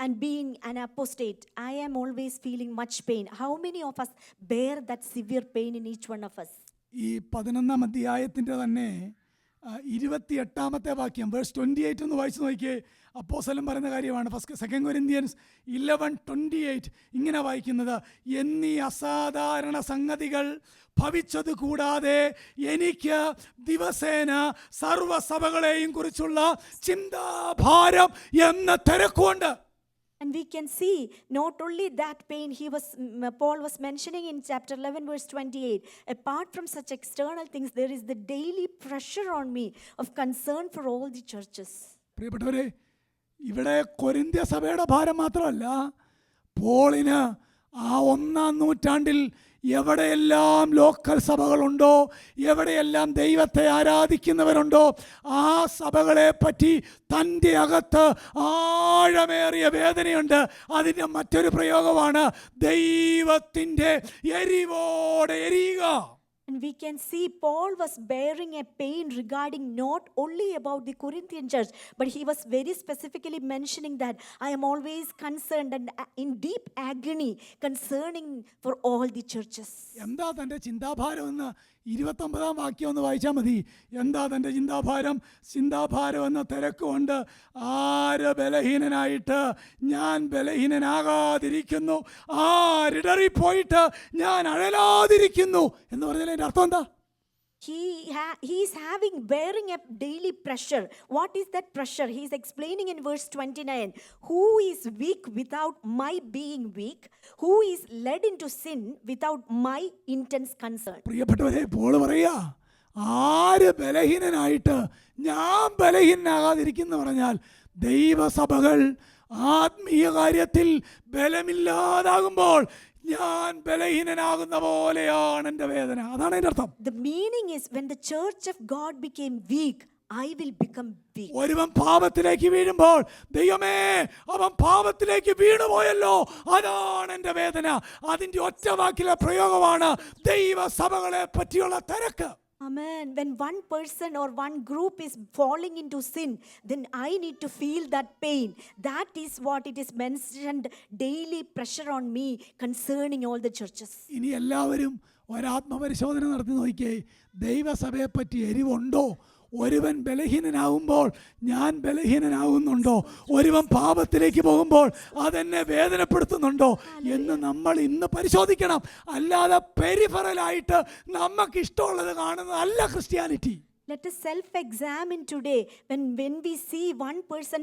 Speaker 2: and being an apostate. I am always feeling much pain. How many of us bear that severe pain in each one of us?
Speaker 1: ഈ 11-ാം അധ്യായത്തിൻ്റെ തന്നെ 28-ാമത്തെ വാക്യം verse 28 ഒന്ന് വായിച്ചു നോക്കിയേ. അപ്പോസ്തലൻ പറയുന്ന കാര്യമാണ്. സെക്കൻഡ് കൊരിന്ത്യൻസ് 11:28 ഇങ്ങനെ വായിക്കുന്നത്: എന്നീ അസാധാരണ സംഗതികൾ ഭവിച്ചത് കൂടാതെ എനിക്ക് ദിവസേന സർവ്വസഭകളെയും കുറിച്ചുള്ള ചിന്താഭാരം എന്ന തിരക്കുണ്ട്.
Speaker 2: And we can see not only that pain Paul was mentioning in chapter 11 verse 28. Apart from such external things, there is the daily pressure on me of concern for all the churches.
Speaker 1: പ്രിയപ്പെട്ടവരെ, ഇവിടെ കൊരിന്ത്യ സഭയുടെ ഭാരം മാത്രമല്ല, പോളിന് ആ 1-ാം നൂറ്റാണ്ടിൽ എവിടെയെല്ലാം local സഭകളുണ്ടോ, എവിടെയെല്ലാം ദൈവത്തെ ആരാധിക്കുന്നവരുണ്ടോ, ആ സഭകളെ പറ്റി തൻ്റെ അകത്ത് ആഴമേറിയ വേദനയുണ്ട്. അതിൻ്റെ മറ്റൊരു പ്രയോഗമാണ് ദൈവത്തിൻ്റെ എരിവോടെ എരിയുക.
Speaker 2: And we can see Paul was bearing a pain regarding not only about the Corinthian church, but he was very specifically mentioning that I am always concerned and in deep agony concerning for all the churches.
Speaker 1: എന്താ തൻ്റെ ചിന്താഭാരം എന്ന് 29-ാം വാക്യം ഒന്ന് വായിച്ചാൽ മതി. എന്താ തൻ്റെ ചിന്താഭാരം എന്ന തിരക്കുകൊണ്ട് ആര് ബലഹീനനായിട്ട് ഞാൻ ബലഹീനനാകാതിരിക്കുന്നു, ആരിടറിപ്പോയിട്ട് ഞാൻ അഴലാതിരിക്കുന്നു എന്ന് പറഞ്ഞാൽ എൻ്റെ അർത്ഥം എന്താ?
Speaker 2: He is bearing a daily pressure. What is that pressure? He is explaining in verse 29. Who is weak without my being weak? Who is led into sin without my intense concern?
Speaker 1: പ്രിയപ്പെട്ടവരെ, Paul പറയാ, ആര് ബലഹീനനായിട്ട് ഞാൻ ബലഹീനനാകാതിരിക്കുന്നു പറഞ്ഞാൽ ദൈവസഭകൾ ആത്മീയ കാര്യത്തിൽ ബലമില്ലാതാകുമ്പോൾ ഞാൻ ബലഹീനനാകുന്ന പോലെയാണ് എൻ്റെ വേദന. അതാണ് എൻ്റെ അർത്ഥം.
Speaker 2: The meaning is when the church of God became weak, I will become weak.
Speaker 1: ഒരുവൻ പാപത്തിലേക്ക് വീഴുമ്പോൾ, ദൈവമേ അവൻ പാപത്തിലേക്ക് വീണുപോയല്ലോ, അതാണ് എൻ്റെ വേദന. അതിൻ്റെ ഒറ്റ വാക്കിലെ പ്രയോഗമാണ് ദൈവസഭകളെ പറ്റിയുള്ള തിരക്ക്.
Speaker 2: Amen. When one person or one group is falling into sin, then I need to feel that pain. That is what it is mentioned, daily pressure on me concerning all the churches.
Speaker 1: ഇനി എല്ലാവരും ഒരാത്മപരിശോധന നടത്തി നോക്കിയേ. ദൈവസഭയെ പറ്റി എരിവുണ്ടോ? ഒരുവൻ ബലഹീനനാകുമ്പോൾ ഞാൻ ബലഹീനനാകുന്നുണ്ടോ? ഒരുവൻ പാപത്തിലേക്ക് പോകുമ്പോൾ അതെന്നെ വേദനപ്പെടുത്തുന്നുണ്ടോ എന്ന് നമ്മൾ ഇന്ന് പരിശോധിക്കണം. അല്ലാതെ പെരിഫറലായിട്ട് നമുക്ക് ഇഷ്ടമുള്ളത് കാണുന്നതല്ല Christianity.
Speaker 2: Let us self-examine today. When we see one person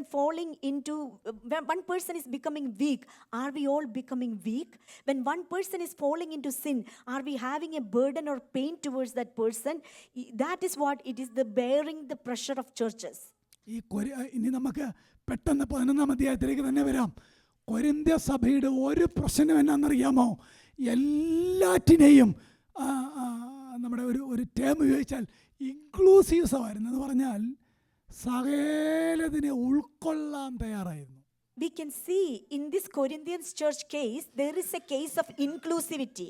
Speaker 2: when one person is becoming weak, are we all becoming weak? When one person is falling into sin, are we having a burden or pain towards that person? That is what it is, the bearing the pressure of churches.
Speaker 1: ഇനി നമുക്ക് പെട്ടെന്ന് 11-ാം അധ്യായത്തിലേക്ക് തന്നെ വരാം. കൊരിന്ത്യ സഭയുടെ ഒരു പ്രശ്നം എന്നാണെന്നറിയാമോ? എല്ലാറ്റിനെയും നമ്മുടെ ഒരു ടേം ഉപയോഗിച്ചാൽ ഇൻക്ലൂസീവ് സഭയായിരുന്നു. എന്ന് പറഞ്ഞാൽ സകലതിനെ ഉൾക്കൊള്ളാൻ തയ്യാറായിരുന്നു.
Speaker 2: We can see in this Corinthians church case, there is a case of inclusivity.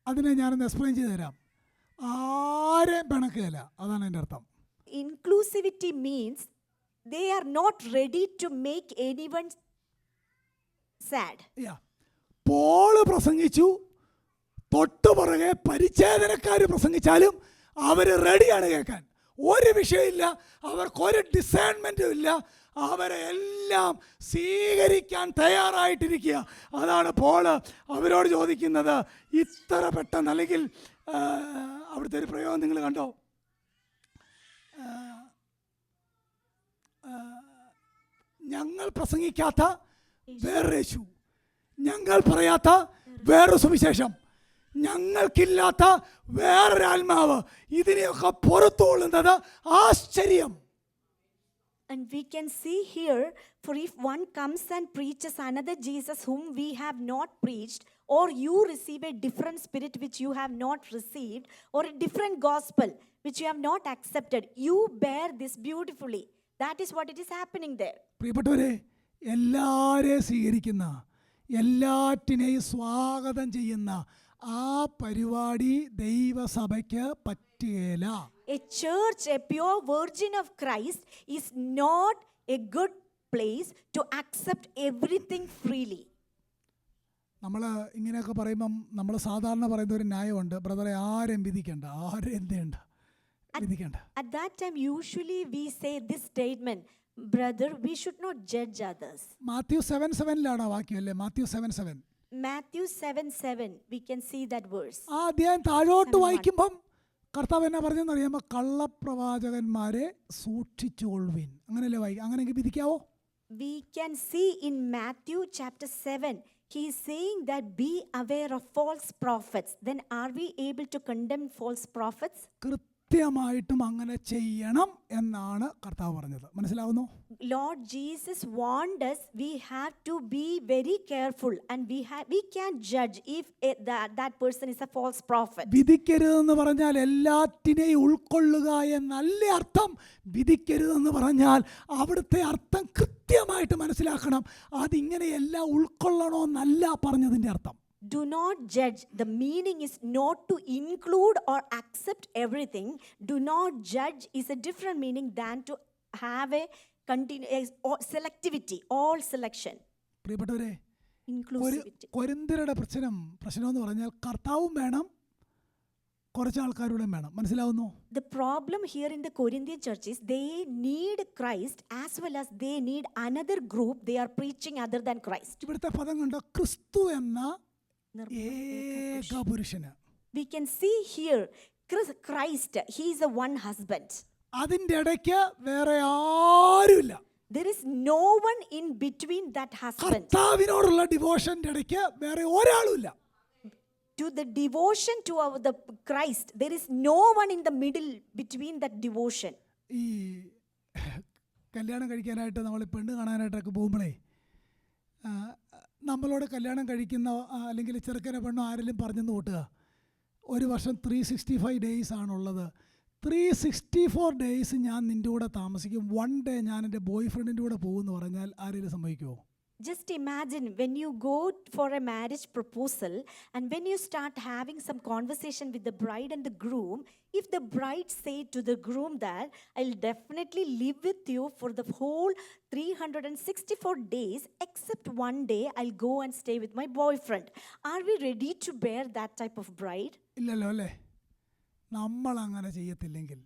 Speaker 1: അതിനെ ഞാനൊന്ന് എക്സ്പ്ലെയിൻ ചെയ്തു തരാം. ആരെയും പിണക്കുകയില്ല, അതാണ് എൻ്റെ അർത്ഥം.
Speaker 2: Inclusivity means they are not ready to make anyone sad.
Speaker 1: Paul പ്രസംഗിച്ചു, തൊട്ടുപുറകെ പരിച്ഛേദനക്കാർ പ്രസംഗിച്ചാലും അവർ റെഡിയാണ് കേൾക്കാൻ. ഒരു വിഷയമില്ല, അവർക്കൊരു ഡിസൈൻമെൻറ്റും ഇല്ല, അവരെ എല്ലാം സ്വീകരിക്കാൻ തയ്യാറായിട്ടിരിക്കുക. അതാണ് പോള് അവരോട് ചോദിക്കുന്നത്. ഇത്ര പെട്ടെന്ന്, അല്ലെങ്കിൽ അവിടുത്തെ ഒരു പ്രയോഗം നിങ്ങൾ കണ്ടോ? ഞങ്ങൾ പ്രസംഗിക്കാത്ത വേറൊരു യേശു, ഞങ്ങൾ പറയാത്ത വേറൊരു സുവിശേഷം, ഞങ്ങൾക്കില്ലാത്ത വേറൊരു ആത്മാവ്, ഇതിനെയൊക്കെ പുറത്തുകൊള്ളുന്നത് ആശ്ചര്യം.
Speaker 2: And we can see here, for if one comes and preaches another Jesus whom we have not preached, or you receive a different spirit which you have not received, or a different gospel which you have not accepted, you bear this beautifully. That is what it is happening there.
Speaker 1: പ്രിയപ്പെട്ടവരെ, എല്ലാവരെയും സ്വീകരിക്കുന്ന, എല്ലാറ്റിനെയും സ്വാഗതം ചെയ്യുന്ന ആ പരിപാടി ദൈവസഭയ്ക്ക് പറ്റുകയില്ല.
Speaker 2: A church, a pure virgin of Christ, is not a good place to accept everything freely.
Speaker 1: നമ്മൾ ഇങ്ങനെയൊക്കെ പറയുമ്പം നമ്മൾ സാധാരണ പറയുന്ന ഒരു ന്യായമുണ്ട്, ബ്രദറെ ആരെയും വിധിക്കണ്ട, ആരെയും എന്ത് ചെയ്യണ്ട, വിധിക്കണ്ട.
Speaker 2: At that time, usually we say this statement, brother, we should not judge others.
Speaker 1: Mathew 7:7 വാക്യം അല്ലേ? Mathew 7:7.
Speaker 2: Matthew 7:7, we can see that verse.
Speaker 1: ആ അധ്യായം താഴോട്ട് വായിക്കുമ്പം കർത്താവ് എന്നാ പറഞ്ഞെന്ന് അറിയാമോ? കള്ളപ്രവാചകന്മാരെ സൂക്ഷിച്ചുകൊള്ളുവിൻ. അങ്ങനെയല്ലേ വായിക്കും? അങ്ങനെയെങ്കിൽ വിധിക്കാവോ?
Speaker 2: We can see in Matthew chapter 7, he is saying that be aware of false prophets. Then are we able to condemn false prophets?
Speaker 1: കൃത്യമായിട്ടും അങ്ങനെ ചെയ്യണം എന്നാണ് കർത്താവ് പറഞ്ഞത്. മനസ്സിലാവുന്നു?
Speaker 2: Lord Jesus warned us we have to be very careful, and we can't judge if that person is a false prophet.
Speaker 1: വിധിക്കരുതെന്ന് പറഞ്ഞാൽ എല്ലാറ്റിനെയും ഉൾക്കൊള്ളുക എന്നല്ല അർത്ഥം. വിധിക്കരുതെന്ന് പറഞ്ഞാൽ അവിടുത്തെ അർത്ഥം കൃത്യമായിട്ട് മനസ്സിലാക്കണം. അതിങ്ങനെ എല്ലാം ഉൾക്കൊള്ളണമെന്നല്ല പറഞ്ഞതിൻ്റെ അർത്ഥം.
Speaker 2: Do not judge. The meaning is not to include or accept everything. Do not judge is a different meaning than to have a continuous selectivity, all selection.
Speaker 1: പ്രിയപ്പെട്ടവരെ,
Speaker 2: Inclusivity.
Speaker 1: കൊരിന്ത്യരുടെ പ്രശ്നം എന്ന് പറഞ്ഞാൽ കർത്താവും വേണം, കുറച്ച് ആൾക്കാരുടെ വേണം. മനസ്സിലാവുന്നു?
Speaker 2: The problem here in the Corinthian church is they need Christ as well as they need another group they are preaching other than Christ.
Speaker 1: ഇവിടുത്തെ പദം കണ്ടോ? ക്രിസ്തു എന്ന ഏക പുരുഷന്.
Speaker 2: We can see here Christ, he is a one husband.
Speaker 1: അതിൻ്റെ ഇടയ്ക്ക് വേറെ ആരുമില്ല.
Speaker 2: There is no one in between that husband.
Speaker 1: കർത്താവിനോടുള്ള ഡിവോഷന്റെ ഇടയ്ക്ക് വേറെ ഒരാളുമില്ല.
Speaker 2: To the devotion to the Christ, there is no one in the middle between that devotion.
Speaker 1: ഈ കല്യാണം കഴിക്കാനായിട്ട് നമ്മൾ പെണ്ണ് കാണാനായിട്ടൊക്കെ പോകുമ്പോഴേ നമ്മളോട് കല്യാണം കഴിക്കുന്ന അല്ലെങ്കിൽ ചെറുക്കനെ പെണ്ണോ ആരെങ്കിലും പറഞ്ഞെന്ന് കൂട്ടുക, ഒരു വർഷം 365 days ആണുള്ളത്, 364 days ഞാൻ നിൻ്റെ കൂടെ താമസിക്കും, 1 day ഞാൻ എൻ്റെ ബോയ് ഫ്രണ്ടിൻ്റെ കൂടെ പോകുമെന്ന് പറഞ്ഞാൽ ആരെങ്കിലും സംഭവിക്കുമോ?
Speaker 2: Just imagine when you go for a marriage proposal and when you start having some conversation with the bride and the groom, if the bride say to the groom that I'll definitely live with you for the whole 364 days except 1 day I'll go and stay with my boyfriend, are we ready to bear that type of bride?
Speaker 1: ഇല്ലല്ലോ അല്ലേ? നമ്മൾ അങ്ങനെ ചെയ്യത്തില്ലെങ്കിൽ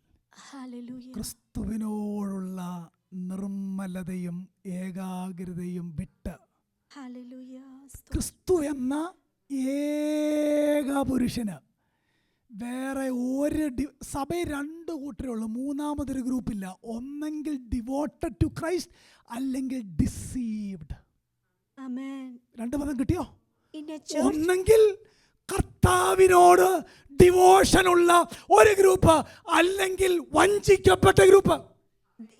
Speaker 2: Hallelujah.
Speaker 1: ക്രിസ്തുവിനോടുള്ള നിർമ്മലതയും ഏകാഗ്രതയും വിട്ട്
Speaker 2: Hallelujah.
Speaker 1: ക്രിസ്തു എന്ന ഏക പുരുഷന് വേറെ ഒരു സഭയിൽ 2 കൂട്ടരേ ഉള്ളൂ, മൂന്നാമതൊരു ഗ്രൂപ്പില്ല. ഒന്നെങ്കിൽ ഡിവോട്ടഡ് ടു ക്രൈസ്റ്റ് അല്ലെങ്കിൽ ഡിസീവ്ഡ്.
Speaker 2: Amen.
Speaker 1: 2 പദം കിട്ടിയോ?
Speaker 2: In a church,
Speaker 1: ഒന്നെങ്കിൽ കർത്താവിനോട് ഡിവോഷനുള്ള ഒരു ഗ്രൂപ്പ് അല്ലെങ്കിൽ വഞ്ചിക്കപ്പെട്ട group.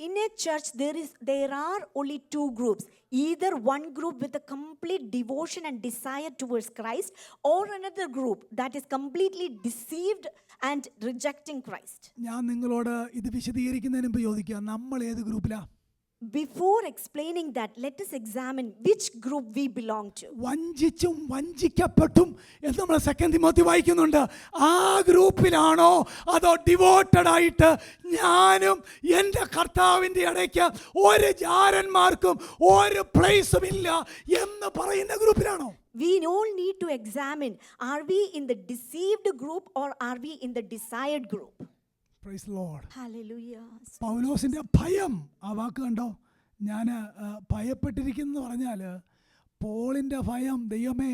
Speaker 2: in a church there are only 2 groups, either one group with a complete devotion and desire towards Christ, or another group that is completely deceived and rejecting Christ.
Speaker 1: ഞാൻ നിങ്ങളോട് ഇത് വിശദീകരിക്കുന്നതിന് മുമ്പ് ചോദിക്കുക, നമ്മൾ ഏത് ഗ്രൂപ്പിലാ?
Speaker 2: Before explaining that, let us examine which group we belong to.
Speaker 1: വഞ്ചിച്ചും വഞ്ചിക്കപ്പെട്ടും എന്ന് നമ്മൾ 2 Timothy വായിക്കുന്നുണ്ട്. ആ ഗ്രൂപ്പിലാണോ അതോ ഡിവോട്ടഡ് ആയിട്ട് ഞാനും എൻ്റെ കർത്താവിൻ്റെ ഇടയ്ക്ക് ഒരു ജാരന്മാർക്കും ഒരു പ്ലേസും ഇല്ല എന്ന് പറയുന്ന ഗ്രൂപ്പിലാണോ?
Speaker 2: We all need to examine, are we in the deceived group or are we in the desired group?
Speaker 1: Praise the Lord.
Speaker 2: Hallelujah.
Speaker 1: പൗലോസിൻ്റെ ഭയം, ആ വാക്ക് കണ്ടോ? ഞാൻ ഭയപ്പെട്ടിരിക്കുന്നു പറഞ്ഞാൽ പോളിൻ്റെ ഭയം, ദൈവമേ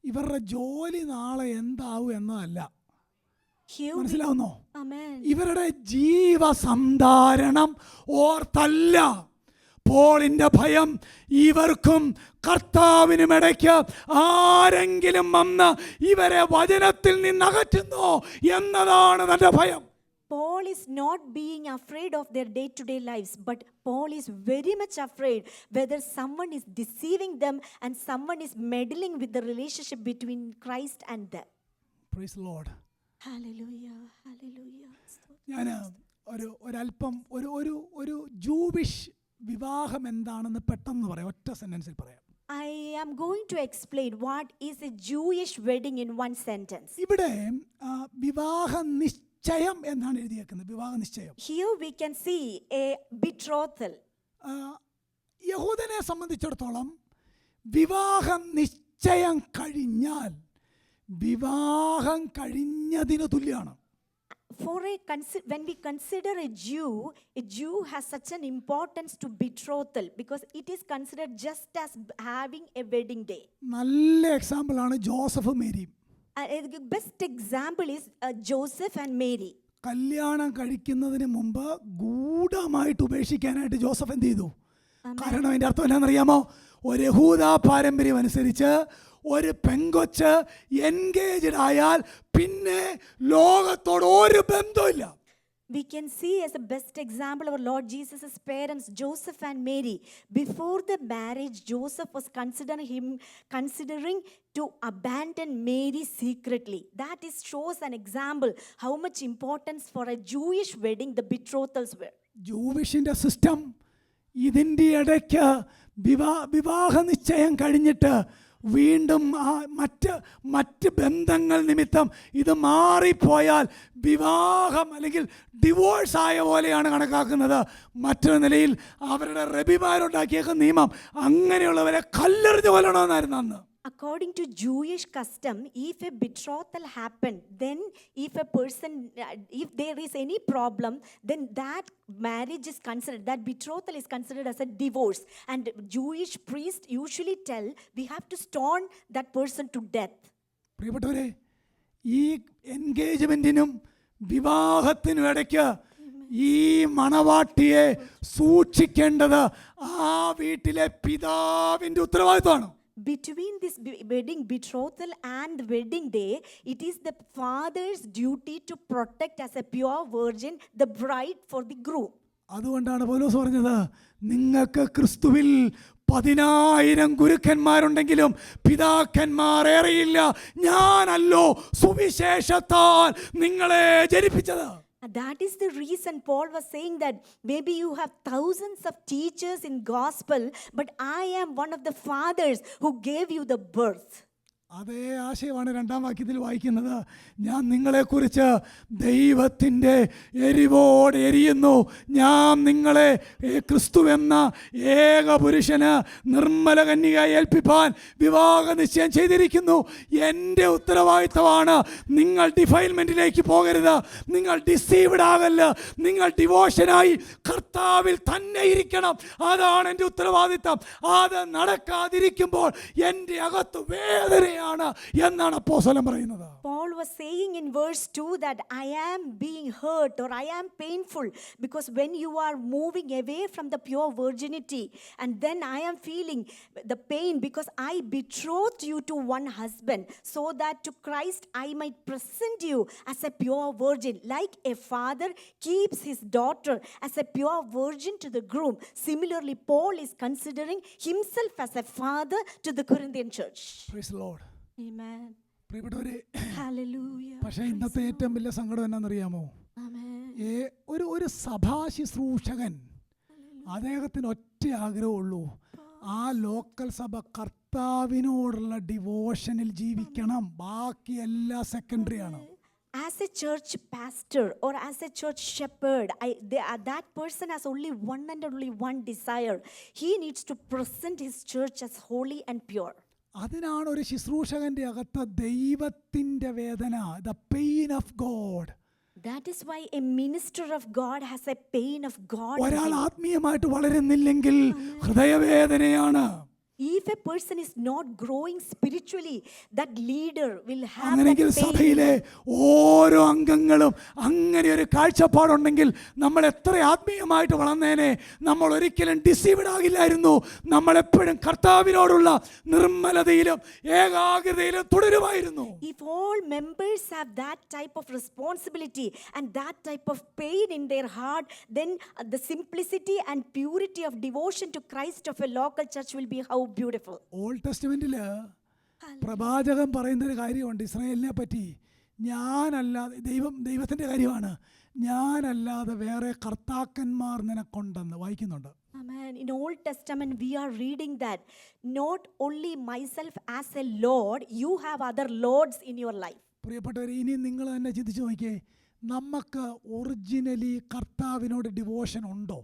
Speaker 1: ഇവരുടെ ജോലി നാളെ എന്താവും എന്നതല്ല. മനസ്സിലാവുന്നോ?
Speaker 2: Amen.
Speaker 1: ഇവരുടെ ജീവസന്ധാരണം ഓർത്തല്ല പോളിൻ്റെ ഭയം. ഇവർക്കും കർത്താവിനും ഇടയ്ക്ക് ആരെങ്കിലും വന്ന് ഇവരെ വചനത്തിൽ നിന്ന് അകറ്റുന്നോ എന്നതാണ് തൻ്റെ ഭയം.
Speaker 2: Paul is not being afraid of their day-to-day lives, but Paul is very much afraid whether someone is deceiving them and someone is meddling with the relationship between Christ and them.
Speaker 1: Praise the Lord.
Speaker 2: Hallelujah, hallelujah.
Speaker 1: ഞാൻ ഒരല്പം ഒരു Jewish വിവാഹം എന്താണെന്ന് പെട്ടെന്ന് പറയാം, ഒറ്റ സെന്റൻസിൽ പറയാം.
Speaker 2: I am going to explain what is a Jewish wedding in one sentence.
Speaker 1: ഇവിടെ വിവാഹ നിശ്ചയം എന്നാണ് എഴുതിയേക്കുന്നത്, വിവാഹ നിശ്ചയം.
Speaker 2: Here we can see a betrothal.
Speaker 1: യഹൂദനെ സംബന്ധിച്ചിടത്തോളം വിവാഹം നിശ്ചയം കഴിഞ്ഞാൽ വിവാഹം കഴിഞ്ഞതിന് തുല്യമാണ്.
Speaker 2: When we consider a Jew has such an importance to betrothal because it is considered just as having a wedding day.
Speaker 1: നല്ല എക്സാമ്പിൾ ആണ് Joseph Mary.
Speaker 2: The best example is Joseph and Mary.
Speaker 1: കല്യാണം കഴിക്കുന്നതിന് മുമ്പ് ഗൂഢമായിട്ട് ഉപേക്ഷിക്കാനായിട്ട് Joseph എന്ത് ചെയ്തു? കാരണം അതിൻ്റെ അർത്ഥം എന്നാണെന്നറിയാമോ? ഒരു യഹൂദ പാരമ്പര്യം അനുസരിച്ച് ഒരു പെങ്കൊച്ച് എൻഗേജ്ഡ് ആയാൽ പിന്നെ ലോകത്തോട് ഒരു ബന്ധമില്ല.
Speaker 2: We can see as the best example our Lord Jesus' parents, Joseph and Mary. Before the marriage, Joseph was considering to abandon Mary secretly. That shows an example how much importance for a Jewish wedding the betrothals were.
Speaker 1: ജൂവിഷിൻ്റെ system ഇതിൻ്റെ ഇടയ്ക്ക് വിവാഹ നിശ്ചയം കഴിഞ്ഞിട്ട് വീണ്ടും മറ്റ് ബന്ധങ്ങൾ നിമിത്തം ഇത് മാറിപ്പോയാൽ വിവാഹം അല്ലെങ്കിൽ ഡിവോഴ്സ് ആയ പോലെയാണ് കണക്കാക്കുന്നത്. മറ്റൊരു നിലയിൽ അവരുടെ റബിമാരുണ്ടാക്കിയേക്കുന്ന നിയമം അങ്ങനെയുള്ളവരെ കല്ലെറിഞ്ഞ് കൊല്ലണമെന്നായിരുന്നു അന്ന്.
Speaker 2: According to Jewish custom, if a betrothal happened, then if there is any problem, then that marriage is considered, that betrothal is considered as a divorce. And Jewish priests usually tell, we have to stone that person to death.
Speaker 1: പ്രിയപ്പെട്ടവരെ, ഈ എൻഗേജ്മെന്റിനും വിവാഹത്തിനും ഇടയ്ക്ക് ഈ മണവാട്ടിയെ സൂക്ഷിക്കേണ്ടത് ആ വീട്ടിലെ പിതാവിൻ്റെ ഉത്തരവാദിത്വമാണ്.
Speaker 2: Between this wedding betrothal and wedding day, it is the father's duty to protect as a pure virgin the bride for the groom.
Speaker 1: അതുകൊണ്ടാണ് പൗലോസ് പറഞ്ഞത്, നിങ്ങൾക്ക് ക്രിസ്തുവിൽ 10,000 ഗുരുക്കന്മാരുണ്ടെങ്കിലും പിതാക്കന്മാർ ഏറെയില്ല, ഞാനല്ലോ സുവിശേഷത്താൽ നിങ്ങളെ ജനിപ്പിച്ചത്.
Speaker 2: That is the reason Paul was saying that maybe you have thousands of teachers in gospel, but I am one of the fathers who gave you the birth.
Speaker 1: അതേ ആശയമാണ് 2-ാം വാക്യത്തിൽ വായിക്കുന്നത്. ഞാൻ നിങ്ങളെക്കുറിച്ച് ദൈവത്തിൻ്റെ എരിവോട് എരിയുന്നു, ഞാൻ നിങ്ങളെ ക്രിസ്തു എന്ന ഏക പുരുഷന് നിർമ്മല കന്യകയായി ഏൽപ്പിപ്പാൻ വിവാഹ നിശ്ചയം ചെയ്തിരിക്കുന്നു. എൻ്റെ ഉത്തരവാദിത്തമാണ്. നിങ്ങൾ ഡിഫൈൽമെൻറ്റിലേക്ക് പോകരുത്, നിങ്ങൾ ഡിസീവ്ഡ് ആകല്ല, നിങ്ങൾ ഡിവോഷനായി കർത്താവിൽ തന്നെ ഇരിക്കണം. അതാണ് എൻ്റെ ഉത്തരവാദിത്തം. അത് നടക്കാതിരിക്കുമ്പോൾ എൻ്റെ അകത്ത് വേദനയാണ് എന്നാണ് അപ്പോസ്തലൻ പറയുന്നത്.
Speaker 2: Paul was saying in verse 2 that I am being hurt or I am painful because when you are moving away from the pure virginity, and then I am feeling the pain because I betrothed you to one husband so that to Christ I might present you as a pure virgin, like a father keeps his daughter as a pure virgin to the groom. Similarly, Paul is considering himself as a father to the Corinthian church.
Speaker 1: Praise the Lord.
Speaker 2: Amen.
Speaker 1: പ്രിയപ്പെട്ടവരെ,
Speaker 2: Hallelujah.
Speaker 1: പക്ഷേ ഇന്നത്തെ ഏറ്റവും വലിയ സങ്കടം എന്നാണെന്നറിയാമോ?
Speaker 2: Amen.
Speaker 1: ഒരു സഭാ ശുശ്രൂഷകൻ അദ്ദേഹത്തിന് ഒറ്റ ആഗ്രഹമുള്ളൂ, ആ ലോക്കൽ സഭ കർത്താവിനോടുള്ള ഡിവോഷനിൽ ജീവിക്കണം, ബാക്കി എല്ലാ സെക്കൻഡറിയാണ്.
Speaker 2: As a church pastor or as a church shepherd, that person has only one and only one desire. He needs to present his church as holy and pure.
Speaker 1: അതിനാണ് ഒരു ശുശ്രൂഷകന്റെ അകത്ത് ദൈവത്തിൻ്റെ വേദന, the pain of God.
Speaker 2: That is why a minister of God has a pain of God.
Speaker 1: ഒരാൾ ആത്മീയമായിട്ട് വളരുന്നില്ലെങ്കിൽ ഹൃദയവേദനയാണ്.
Speaker 2: If a person is not growing spiritually, that leader will have that
Speaker 1: അങ്ങനെയെങ്കിൽ
Speaker 2: pain.
Speaker 1: സഭയിലെ ഓരോ അംഗങ്ങളും അങ്ങനെ ഒരു കാഴ്ചപ്പാടുണ്ടെങ്കിൽ നമ്മൾ എത്ര ആത്മീയമായിട്ട് വളർന്നേനെ. നമ്മൾ ഒരിക്കലും ഡിസീവ്ഡ് ആകില്ലായിരുന്നു. നമ്മളെപ്പോഴും കർത്താവിനോടുള്ള നിർമ്മലതയിലും ഏകാഗ്രതയിലും തുടരുമായിരുന്നു.
Speaker 2: If all members have that type of responsibility and that type of pain in their heart, then the simplicity and purity of devotion to Christ of a local church will be how beautiful.
Speaker 1: Old ടെസ്റ്റ്മെന്റില് പ്രവാചകൻ പറയുന്നൊരു കാര്യമുണ്ട് ഇസ്രായേലിനെ പറ്റി. ഞാനല്ലാതെ ദൈവത്തിൻ്റെ കാര്യമാണ്. ഞാനല്ലാതെ വേറെ കർത്താക്കന്മാർ നിനക്കുണ്ടെന്ന് വായിക്കുന്നുണ്ട്.
Speaker 2: Amen. In Old Testament, we are reading that not only myself as a Lord, you have other lords in your life.
Speaker 1: പ്രിയപ്പെട്ടവരെ, ഇനി നിങ്ങൾ തന്നെ ചിന്തിച്ച് നോക്കിയേ, നമുക്ക് ഒറിജിനലി കർത്താവിനോട് ഡിവോഷൻ ഉണ്ടോ?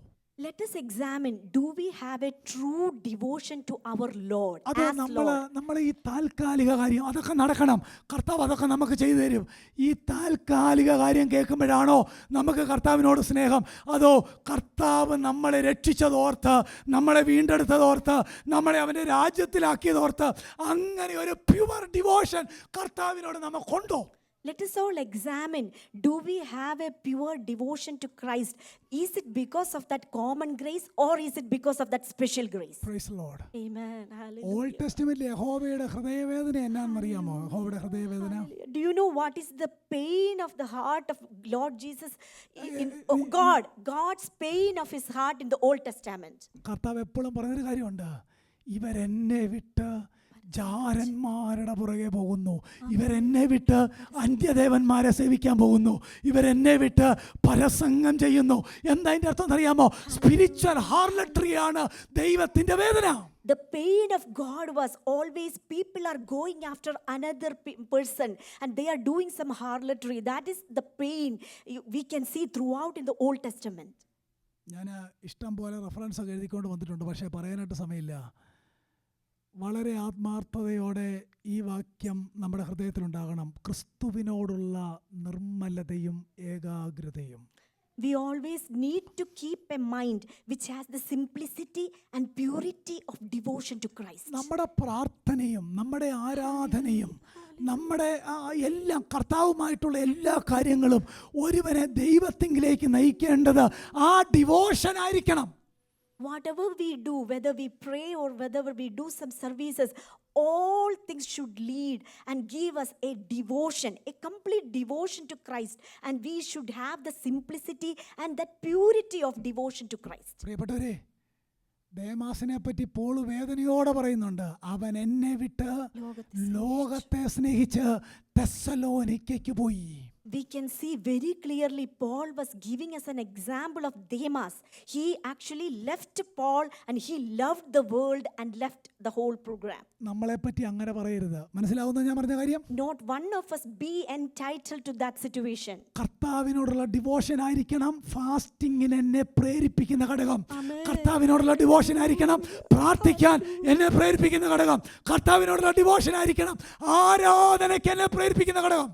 Speaker 2: Let us examine, do we have a true devotion to our Lord
Speaker 1: അത്
Speaker 2: as
Speaker 1: നമ്മൾ
Speaker 2: Lord?
Speaker 1: ഈ താൽക്കാലിക കാര്യം അതൊക്കെ നടക്കണം. കർത്താവ് അതൊക്കെ നമുക്ക് ചെയ്തു തരും. ഈ താൽക്കാലിക കാര്യം കേൾക്കുമ്പോഴാണോ നമുക്ക് കർത്താവിനോട് സ്നേഹം? അതോ കർത്താവ് നമ്മളെ രക്ഷിച്ചതോർത്ത്, നമ്മളെ വീണ്ടെടുത്തതോർത്ത്, നമ്മളെ അവൻ്റെ രാജ്യത്തിലാക്കിയതോർത്ത് അങ്ങനെ ഒരു പ്യുവർ ഡിവോഷൻ കർത്താവിനോട് നമുക്കുണ്ടോ?
Speaker 2: Let us all examine, do we have a pure devotion to Christ? Is it because of that common grace or is it because of that special grace?
Speaker 1: Praise the Lord.
Speaker 2: Amen.
Speaker 1: Old
Speaker 2: Hallelujah.
Speaker 1: ടെസ്റ്റ്മെന്റിലെ യഹോവയുടെ ഹൃദയവേദന എന്നാണെന്നറിയാമോ? യഹോവയുടെ ഹൃദയവേദന
Speaker 2: Do you know what is the pain of the heart of Lord Jesus? God's pain of his heart in the Old Testament.
Speaker 1: കർത്താവ് എപ്പോഴും പറഞ്ഞൊരു കാര്യമുണ്ട്, ഇവരെന്നെ വിട്ട് ജാരന്മാരുടെ പുറകെ പോകുന്നു, ഇവരെന്നെ വിട്ട് അന്യദേവന്മാരെ സേവിക്കാൻ പോകുന്നു, ഇവരെന്നെ വിട്ട് പരസംഗം ചെയ്യുന്നു. എന്താ അതിൻ്റെ അർത്ഥം അറിയാമോ? സ്പിരിച്വൽ ഹാർലട്രിയാണ് ദൈവത്തിൻ്റെ വേദന.
Speaker 2: The pain of God was always people are going after another person and they are doing some harlotry. That is the pain we can see throughout in the Old Testament.
Speaker 1: ഞാൻ ഇഷ്ടം പോലെ reference ഒക്കെ എഴുതിക്കൊണ്ട് വന്നിട്ടുണ്ട്, പക്ഷേ പറയാനായിട്ട് സമയമില്ല. വളരെ ആത്മാർത്ഥതയോടെ ഈ വാക്യം നമ്മുടെ ഹൃദയത്തിലുണ്ടാകണം. ക്രിസ്തുവിനോടുള്ള നിർമ്മലതയും ഏകാഗ്രതയും.
Speaker 2: We always need to keep a mind which has the simplicity and purity of devotion to Christ.
Speaker 1: നമ്മുടെ പ്രാർത്ഥനയും നമ്മുടെ ആരാധനയും നമ്മുടെ എല്ലാം കർത്താവുമായിട്ടുള്ള എല്ലാ കാര്യങ്ങളും ഒരുവനെ ദൈവത്തിങ്കിലേക്ക് നയിക്കേണ്ടത് ആ ഡിവോഷൻ ആയിരിക്കണം.
Speaker 2: Whatever we do, whether we pray or whether we do some services, all things should lead and give us a devotion, a complete devotion to Christ, and we should have the simplicity and that purity of devotion to Christ.
Speaker 1: പ്രിയപ്പെട്ടവരെ, ദേമാസിനെ പറ്റി Paul വേദനയോടെ പറയുന്നുണ്ട്, അവൻ എന്നെ വിട്ട് ലോകത്തെ സ്നേഹിച്ച് തെസ്സലോനിക്കയ്ക്ക് പോയി.
Speaker 2: We can see very clearly Paul was giving us an example of Demas. He actually left Paul and he loved the world and left the whole program.
Speaker 1: നമ്മളെ പറ്റി അങ്ങനെ പറയരുത്. മനസ്സിലാവുന്ന ഞാൻ പറഞ്ഞ കാര്യം?
Speaker 2: Not one of us be entitled to that situation.
Speaker 1: കർത്താവിനോടുള്ള devotion ആയിരിക്കണം ഫാസ്റ്റിങ്ങിന് എന്നെ പ്രേരിപ്പിക്കുന്ന ഘടകം. കർത്താവിനോടുള്ള ഡിവോഷൻ ആയിരിക്കണം പ്രാർത്ഥിക്കാൻ എന്നെ പ്രേരിപ്പിക്കുന്ന ഘടകം. കർത്താവിനോടുള്ള ഡിവോഷൻ ആയിരിക്കണം ആരാധനയ്ക്ക് എന്നെ പ്രേരിപ്പിക്കുന്ന ഘടകം.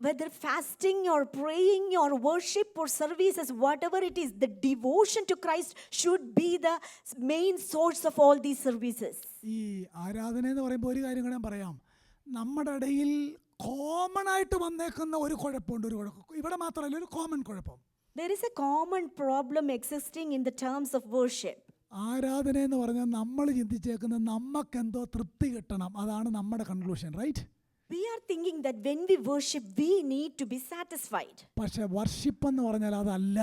Speaker 2: Whether fasting or praying or worship or services, whatever it is, the devotion to Christ should be the main source of all these services.
Speaker 1: ഈ ആരാധന എന്ന് പറയുമ്പോൾ ഒരു കാര്യം കൂടെ ഞാൻ പറയാം. നമ്മുടെ ഇടയിൽ കോമൺ ആയിട്ട് വന്നേക്കുന്ന ഒരു കുഴപ്പമുണ്ട്. ഒരു കുഴപ്പം ഇവിടെ മാത്രമല്ല, ഒരു കോമൺ കുഴപ്പം.
Speaker 2: There is a common problem existing in the terms of worship.
Speaker 1: ആരാധന എന്ന് പറഞ്ഞാൽ നമ്മൾ ചിന്തിച്ചേക്കുന്നത് നമുക്കെന്തോ തൃപ്തി കിട്ടണം, അതാണ് നമ്മുടെ conclusion, right?
Speaker 2: We are thinking that when we worship, we need to be satisfied.
Speaker 1: പക്ഷെ വർഷിപ്പ് എന്ന് പറഞ്ഞാൽ അതല്ല,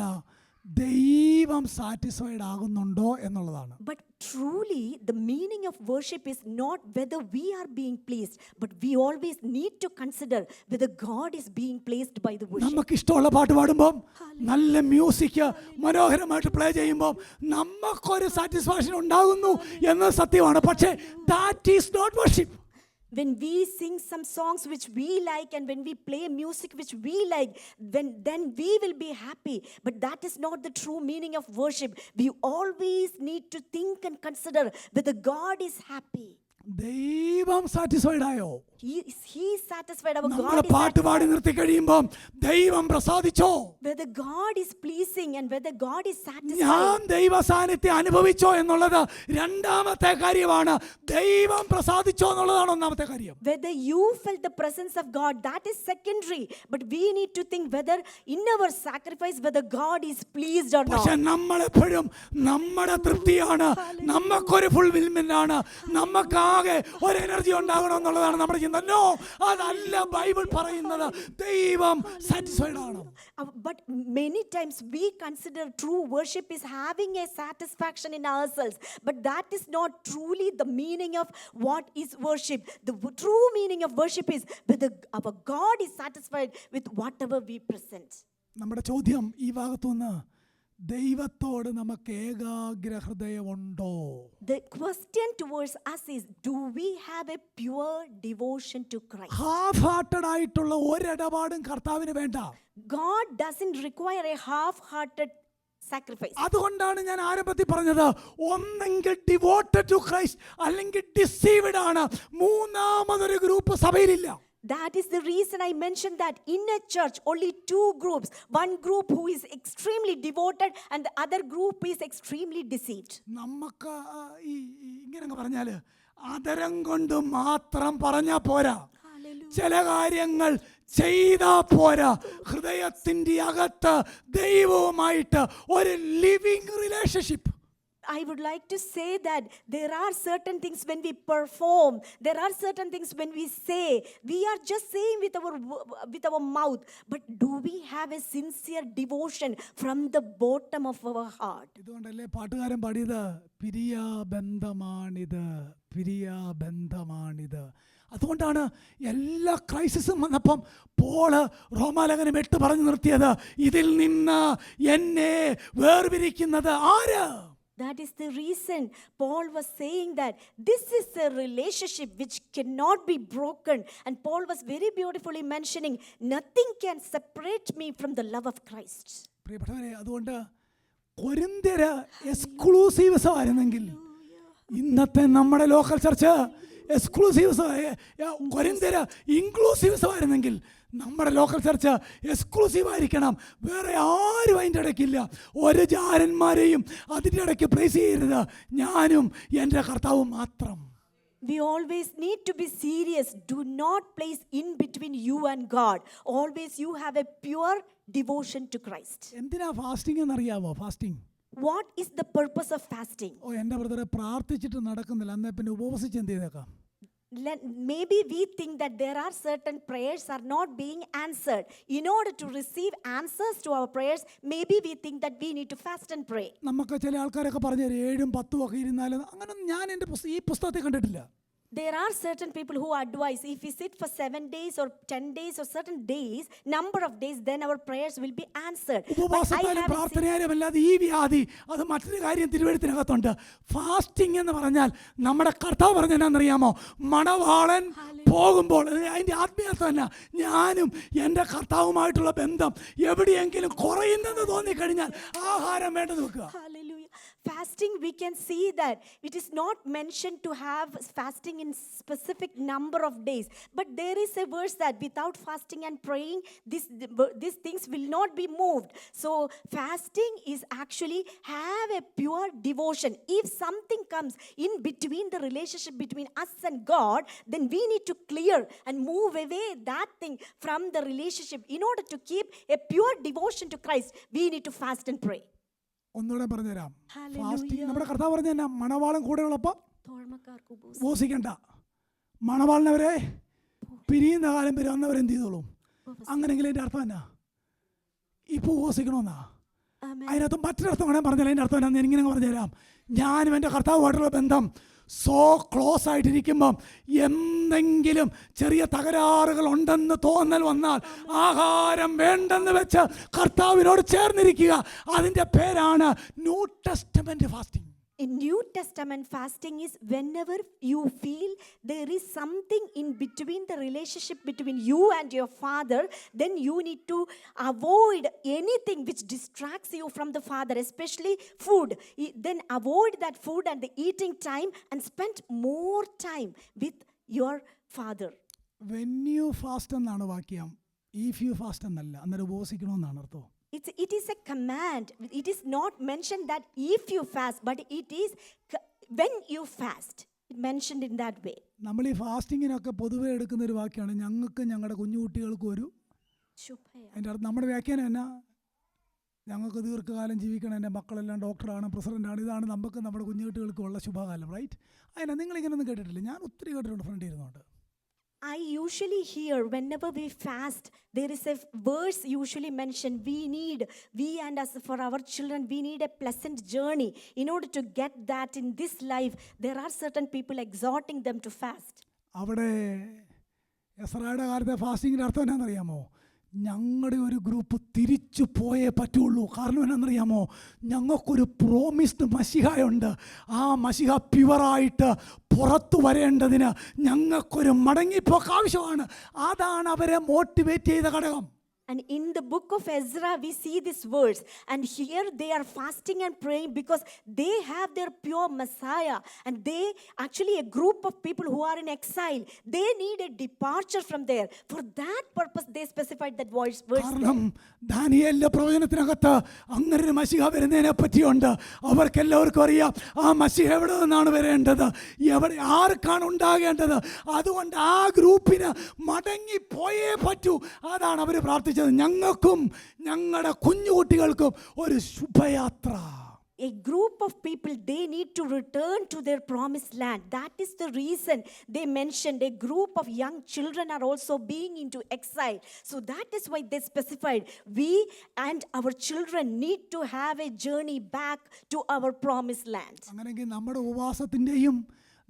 Speaker 1: ദൈവം സാറ്റിസ്ഫൈഡ് ആകുന്നുണ്ടോ എന്നുള്ളതാണ്.
Speaker 2: But truly, the meaning of worship is not whether we are being pleased, but we always need to consider whether God is being pleased by the worship.
Speaker 1: നമുക്ക് ഇഷ്ടമുള്ള പാട്ട് പാടുമ്പോൾ, നല്ല മ്യൂസിക് മനോഹരമായിട്ട് പ്ലേ ചെയ്യുമ്പോൾ നമുക്കൊരു സാറ്റിസ്ഫാക്ഷൻ ഉണ്ടാകുന്നു എന്നത് സത്യമാണ്. പക്ഷേ that is not worship.
Speaker 2: When we sing some songs which we like and when we play music which we like, then we will be happy. But that is not the true meaning of worship. We always need to think and consider whether God is happy.
Speaker 1: ദൈവം satisfied ആയോ?
Speaker 2: He is satisfied. Our
Speaker 1: നമ്മൾ
Speaker 2: God is
Speaker 1: പാട്ട് പാടി
Speaker 2: satisfied.
Speaker 1: നിർത്തി കഴിയുമ്പോൾ ദൈവം പ്രസാദിച്ചോ?
Speaker 2: Whether God is pleasing and whether God is satisfied.
Speaker 1: ഞാൻ ദൈവ സാന്നിധ്യം അനുഭവിച്ചോ എന്നുള്ളത് രണ്ടാമത്തെ കാര്യമാണ്. ദൈവം പ്രസാദിച്ചോ എന്നുള്ളതാണ് ഒന്നാമത്തെ കാര്യം.
Speaker 2: Whether you felt the presence of God, that is secondary. But we need to think whether in our sacrifice, whether God is pleased or not.
Speaker 1: പക്ഷെ നമ്മളെപ്പോഴും നമ്മുടെ തൃപ്തിയാണ്, നമുക്കൊരു ഫുൾഫിൽമെന്റ് ആണ്, നമുക്കാകെ ഒരു എനർജി ഉണ്ടാകണം എന്നുള്ളതാണ് നമ്മുടെ ചിന്ത. നോ, അതല്ല ബൈബിൾ പറയുന്നത്. ദൈവം സാറ്റിസ്ഫൈഡ് ആണ്.
Speaker 2: But many times we consider true worship is having a satisfaction in ourselves. But that is not truly the meaning of what is worship. The true meaning of worship is whether our God is satisfied with whatever we present.
Speaker 1: നമ്മുടെ ചോദ്യം ഈ ഭാഗത്തുനിന്ന്, ദൈവത്തോട് നമുക്ക് ഏകാഗ്ര ഹൃദയമുണ്ടോ?
Speaker 2: The question towards us is, do we have a pure devotion to Christ?
Speaker 1: Half hearted ആയിട്ടുള്ള ഒരിടപാടും കർത്താവിന് വേണ്ട.
Speaker 2: God doesn't require a half-hearted sacrifice.
Speaker 1: അതുകൊണ്ടാണ് ഞാൻ ആരംഭത്തിൽ പറഞ്ഞത്, ഒന്നെങ്കിൽ ഡിവോട്ടഡ് ടു ക്രൈസ്റ്റ് അല്ലെങ്കിൽ ഡിസീവ്ഡ് ആണ്. മൂന്നാമതൊരു group സഭയിലില്ല.
Speaker 2: That is the reason I mentioned that in a church only two groups. One group who is extremely devoted and the other group is extremely deceived.
Speaker 1: നമുക്ക് ഇങ്ങനെ പറഞ്ഞാല് ആദരം കൊണ്ട് മാത്രം പറഞ്ഞാ പോരാ, ചില കാര്യങ്ങൾ ചെയ്താ പോരാ. ഹൃദയത്തിന്റെ അകത്ത് ദൈവവുമായിട്ട് ഒരു living relationship.
Speaker 2: I would like to say that there are certain things when we perform, there are certain things when we say, we are just saying with our mouth, but do we have a sincere devotion from the bottom of our heart?
Speaker 1: ഇതുകൊണ്ടല്ലേ പാട്ടുകാരൻ പാടിയത്, പിരിയാ ബന്ധമാണിത്, പിരിയാ ബന്ധമാണിത്. അതുകൊണ്ടാണ് എല്ലാ ക്രൈസിസും വന്നപ്പം Paul റോമാലേഖനം 8 പറഞ്ഞു നിർത്തിയത്, ഇതിൽ നിന്ന് എന്നെ വേർപിരിക്കുന്നത് ആര്?
Speaker 2: That is the reason Paul was saying that this is a relationship which cannot be broken. And Paul was very beautifully mentioning, nothing can separate me from the love of Christ.
Speaker 1: പ്രിയപ്പെട്ടവരെ, അതുകൊണ്ട് കൊരിന്ത്യര് എക്സ്ക്ലൂസീവ്സ് ആയിരുന്നെങ്കിൽ ഇന്നത്തെ നമ്മുടെ local church എക്സ്ക്ലൂസീവ്സ്, കൊരിന്ത്യര് ഇൻക്ലൂസീവ്സ് ആയിരുന്നെങ്കിൽ നമ്മുടെ local church exclusive ആയിരിക്കണം. വേറെ ആരും അതിൻ്റെ ഇടയ്ക്കില്ല. ഒരു ജാരന്മാരെയും അതിൻ്റെ ഇടയ്ക്ക് പ്രൈസ് ചെയ്യരുത്, ഞാനും എൻ്റെ കർത്താവും മാത്രം.
Speaker 2: We always need to be serious. Do not place in between you and God. Always you have a pure devotion to Christ.
Speaker 1: എന്തിനാ ഫാസ്റ്റിംഗ് എന്നറിയാമോ? Fasting,
Speaker 2: What is the purpose of fasting?
Speaker 1: എൻ്റെ ബ്രദറെ പ്രാർത്ഥിച്ചിട്ട് നടക്കുന്നില്ല, എന്നാൽ പിന്നെ ഉപവസിച്ച് എന്ത് ചെയ്തേക്കാം?
Speaker 2: Maybe we think that there are certain prayers are not being answered. In order to receive answers to our prayers, maybe we think that we need to fast and pray.
Speaker 1: നമുക്ക് ചില ആൾക്കാരൊക്കെ പറഞ്ഞു 7 10 ഒക്കെ ഇരുന്നാലും, അങ്ങനെ ഞാൻ എൻ്റെ ഈ പുസ്തകത്തിൽ കണ്ടിട്ടില്ല.
Speaker 2: There are certain people who advise if we sit for 7 days or 10 days or certain days, number of days, then our prayers will be answered.
Speaker 1: ഉപവാസത്താലും പ്രാർത്ഥനയാലും അല്ലാതെ ഈ വ്യാധി, അത് മറ്റൊരു കാര്യം തിരുവെഴുത്തിനകത്തുണ്ട്. ഫാസ്റ്റിംഗ് എന്ന് പറഞ്ഞാൽ നമ്മുടെ കർത്താവ് പറഞ്ഞ എന്നാണെന്നറിയാമോ? മണവാളൻ പോകുമ്പോൾ, അതിൻ്റെ ആത്മീയത തന്നെ, ഞാനും എൻ്റെ കർത്താവുമായിട്ടുള്ള ബന്ധം എവിടെയെങ്കിലും കുറയുന്നെന്ന് തോന്നിക്കഴിഞ്ഞാൽ ആഹാരം വേണ്ടെന്ന് വെക്കുക.
Speaker 2: Hallelujah. Fasting, we can see that it is not mentioned to have fasting in specific number of days, but there is a verse that without fasting and praying, these things will not be moved. So fasting is actually have a pure devotion. If something comes in between the relationship between us and God, then we need to clear and move away that thing from the relationship. In order to keep a pure devotion to Christ, we need to fast and pray.
Speaker 1: ഒന്നുകൂടെ പറഞ്ഞുതരാം. Fasting, നമ്മുടെ കർത്താവ് പറഞ്ഞ എന്നാ? മണവാളൻ കൂടെ ഉള്ളപ്പോൾ ഉപവസിക്കണ്ട, മണവാളിനവരെ പിരിയുന്ന കാലം വരെ വന്നവരെന്ത് ചെയ്തോളും. അങ്ങനെയെങ്കിലും അതിൻ്റെ അർത്ഥം എന്നാ? ഇപ്പോൾ ഉപവസിക്കണമെന്നാ? അതിനകത്ത് മറ്റൊരർത്ഥം വേണേൽ പറഞ്ഞാൽ അതിൻ്റെ അർത്ഥം എന്നാന്ന് എനിക്കിങ്ങനെ പറഞ്ഞുതരാം. ഞാനും എൻ്റെ കർത്താവുമായിട്ടുള്ള ബന്ധം സോ ക്ലോസ് ആയിട്ടിരിക്കുമ്പം എന്തെങ്കിലും ചെറിയ തകരാറുകൾ ഉണ്ടെന്ന് തോന്നൽ വന്നാൽ ആഹാരം വേണ്ടെന്ന് വെച്ച് കർത്താവിനോട് ചേർന്നിരിക്കുക. അതിൻ്റെ പേരാണ് new testament fasting.
Speaker 2: In New Testament, fasting is whenever you feel there is something in between the relationship between you and your Father, then you need to avoid anything which distracts you from the Father, especially food. Then avoid that food and the eating time and spend more time with your Father.
Speaker 1: When you fast എന്നാണ് വാക്യം, if you fast എന്നല്ല. അന്നേരം ഉപവസിക്കണമെന്നാണ് അർത്ഥം.
Speaker 2: It is a command. It is not mentioned that if you fast, but it is when you fast. It mentioned in that way.
Speaker 1: നമ്മൾ ഈ ഫാസ്റ്റിങ്ങിനൊക്കെ പൊതുവെ എടുക്കുന്ന ഒരു വാക്യമാണ്, ഞങ്ങൾക്ക് ഞങ്ങളുടെ കുഞ്ഞുകുട്ടികൾക്കും ഒരു. അതിൻ്റെ അർത്ഥം നമ്മുടെ വ്യാഖ്യാനം എന്നാ? ഞങ്ങൾക്ക് ദീർഘകാലം ജീവിക്കണം, എൻ്റെ മക്കളെല്ലാം ഡോക്ടറാണ്, പ്രസിഡൻ്റാണ്, ഇതാണ് നമുക്ക് നമ്മുടെ കുഞ്ഞുകുട്ടികൾക്കും ഉള്ള ശുഭകാലം, റൈറ്റ്? അതിനാ നിങ്ങളിങ്ങനൊന്നും കേട്ടിട്ടില്ല? ഞാൻ ഒത്തിരി കേട്ടിട്ടുണ്ട് ഫ്രണ്ട് ഇരുന്നുകൊണ്ട്.
Speaker 2: I usually hear whenever we fast, there is a verse usually mentioned. We and us for our children, we need a pleasant journey. In order to get that in this life, there are certain people exhorting them to fast.
Speaker 1: അവിടെ എസ്രായുടെ കാലത്തെ ഫാസ്റ്റിങ്ങിൻ്റെ അർത്ഥം എന്നാണെന്നറിയാമോ? ഞങ്ങളുടെ ഒരു group തിരിച്ചു പോയേ പറ്റുള്ളൂ. കാരണം എന്നാണെന്നറിയാമോ? ഞങ്ങൾക്കൊരു പ്രോമിസ്ഡ് മശിഹയുണ്ട്. ആ മശിഹ പ്യുവറായിട്ട് പുറത്തു വരേണ്ടതിന് ഞങ്ങൾക്കൊരു മടങ്ങിപ്പോക്ക് ആവശ്യമാണ്. അതാണ് അവരെ മോട്ടിവേറ്റ് ചെയ്ത ഘടകം.
Speaker 2: And in the book of Ezra, we see this verse. And here they are fasting and praying because they have their pure Messiah. And they, actually a group of people who are in exile, they need a departure from there. For that purpose, they specified that verse.
Speaker 1: കാരണം ദാനിയേലിന്റെ പ്രവചനത്തിനകത്ത് അങ്ങനെ ഒരു മശിഹ വരുന്നതിനെ പറ്റിയുണ്ട്. അവർക്കെല്ലാവർക്കും അറിയാം ആ മശിഹ എവിടെ നിന്നാണ് വരേണ്ടത്, ആർക്കാണ് ഉണ്ടാകേണ്ടത്. അതുകൊണ്ട് ആ ഗ്രൂപ്പിന് മടങ്ങിപ്പോയേ പറ്റൂ. അതാണ് അവർ പ്രാർത്ഥിച്ചത്, ഞങ്ങൾക്കും ഞങ്ങളുടെ കുഞ്ഞുകുട്ടികൾക്കും ഒരു ശുഭയാത്ര.
Speaker 2: A group of people, they need to return to their promised land. That is the reason they mentioned a group of young children are also being into exile. So that is why they specified we and our children need to have a journey back to our promised land.
Speaker 1: അങ്ങനെയെങ്കിൽ നമ്മുടെ ഉപവാസത്തിൻ്റെയും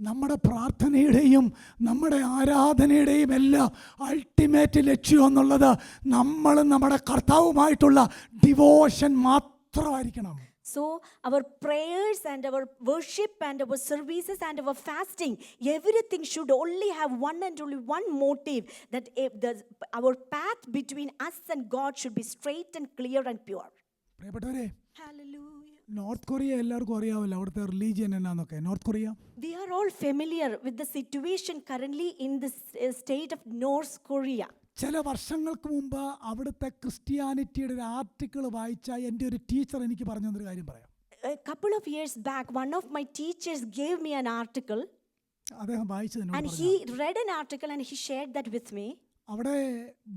Speaker 1: നമ്മുടെ പ്രാർത്ഥനയുടെയും നമ്മുടെ ആരാധനയുടെയും എല്ലാം ultimate ലക്ഷ്യം എന്നുള്ളത് നമ്മളും നമ്മുടെ കർത്താവുമായിട്ടുള്ള devotion മാത്രമായിരിക്കണം.
Speaker 2: So our prayers and our worship and our services and our fasting, everything should only have one and only one motive, that our path between us and God should be straight and clear and pure.
Speaker 1: പ്രിയപ്പെട്ടവരെ,
Speaker 2: Hallelujah.
Speaker 1: North Korea എല്ലാവർക്കും അറിയാമല്ലോ, അവിടുത്തെ religion എന്നാന്നൊക്കെ. North Korea,
Speaker 2: We are all familiar with the situation currently in the state of North Korea.
Speaker 1: ചില വർഷങ്ങൾക്ക് മുമ്പ് അവിടുത്തെ ക്രിസ്ത്യാനിറ്റിയുടെ ഒരു ആർട്ടിക്കിൾ വായിച്ച എൻ്റെ ഒരു ടീച്ചർ എനിക്ക് പറഞ്ഞു തന്നൊരു കാര്യം പറയാം.
Speaker 2: A couple of years back, one of my teachers gave me an article,
Speaker 1: അദ്ദേഹം വായിച്ചതിനോട്
Speaker 2: and he read an article and he shared that with me.
Speaker 1: അവിടെ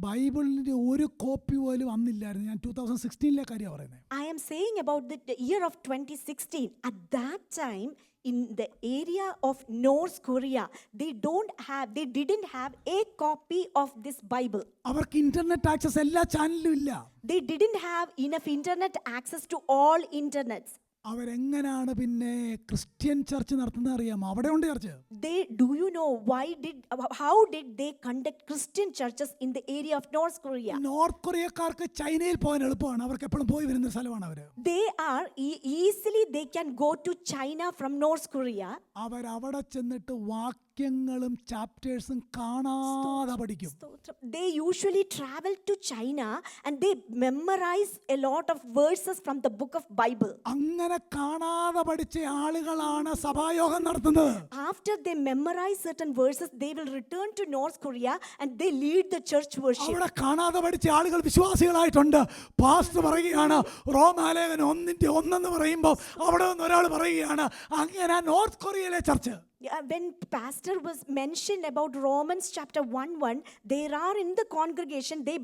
Speaker 1: ബൈബിളിൻ്റെ ഒരു കോപ്പി പോലും അന്നില്ലായിരുന്നു. ഞാൻ 2016 കാര്യമാണ് പറയുന്നത്.
Speaker 2: I am saying about the year of 2016. At that time, in the area of North Korea, they didn't have a copy of this Bible.
Speaker 1: അവർക്ക് internet access എല്ലാ ചാനലിലും ഇല്ല.
Speaker 2: They didn't have enough internet access to all internets.
Speaker 1: അവരെങ്ങനെയാണ് പിന്നെ Christian church നടത്തുന്നത് അറിയാമോ? അവിടെ ഉണ്ട് church.
Speaker 2: Do you know how did they conduct Christian churches in the area of North Korea?
Speaker 1: North കൊറിയക്കാർക്ക് ചൈനയിൽ പോകാൻ എളുപ്പമാണ്. അവർക്ക് എപ്പോഴും പോയി വരുന്ന സ്ഥലമാണ് അവര്.
Speaker 2: They are easily they can go to China from North Korea.
Speaker 1: അവരവിടെ ചെന്നിട്ട് വാക്യങ്ങളും ചാപ്റ്റേഴ്സും കാണാതെ പഠിക്കും.
Speaker 2: They usually travel to China and they memorize a lot of verses from the book of Bible.
Speaker 1: അങ്ങനെ കാണാതെ പഠിച്ച ആളുകളാണ് സഭായോഗം നടത്തുന്നത്.
Speaker 2: After they memorize certain verses, they will return to North Korea and they lead the church worship.
Speaker 1: അവിടെ കാണാതെ പഠിച്ച ആളുകൾ വിശ്വാസികളായിട്ടുണ്ട്. Pastor പറയുകയാണ് റോമാലേഖനം 1:1 പറയുമ്പോൾ അവിടെ നിന്ന് ഒരാൾ പറയുകയാണ് അങ്ങനെ നോർത്ത് കൊറിയയിലെ church.
Speaker 2: When pastor was mentioned about Romans chapter 1:1, there are in the congregation, they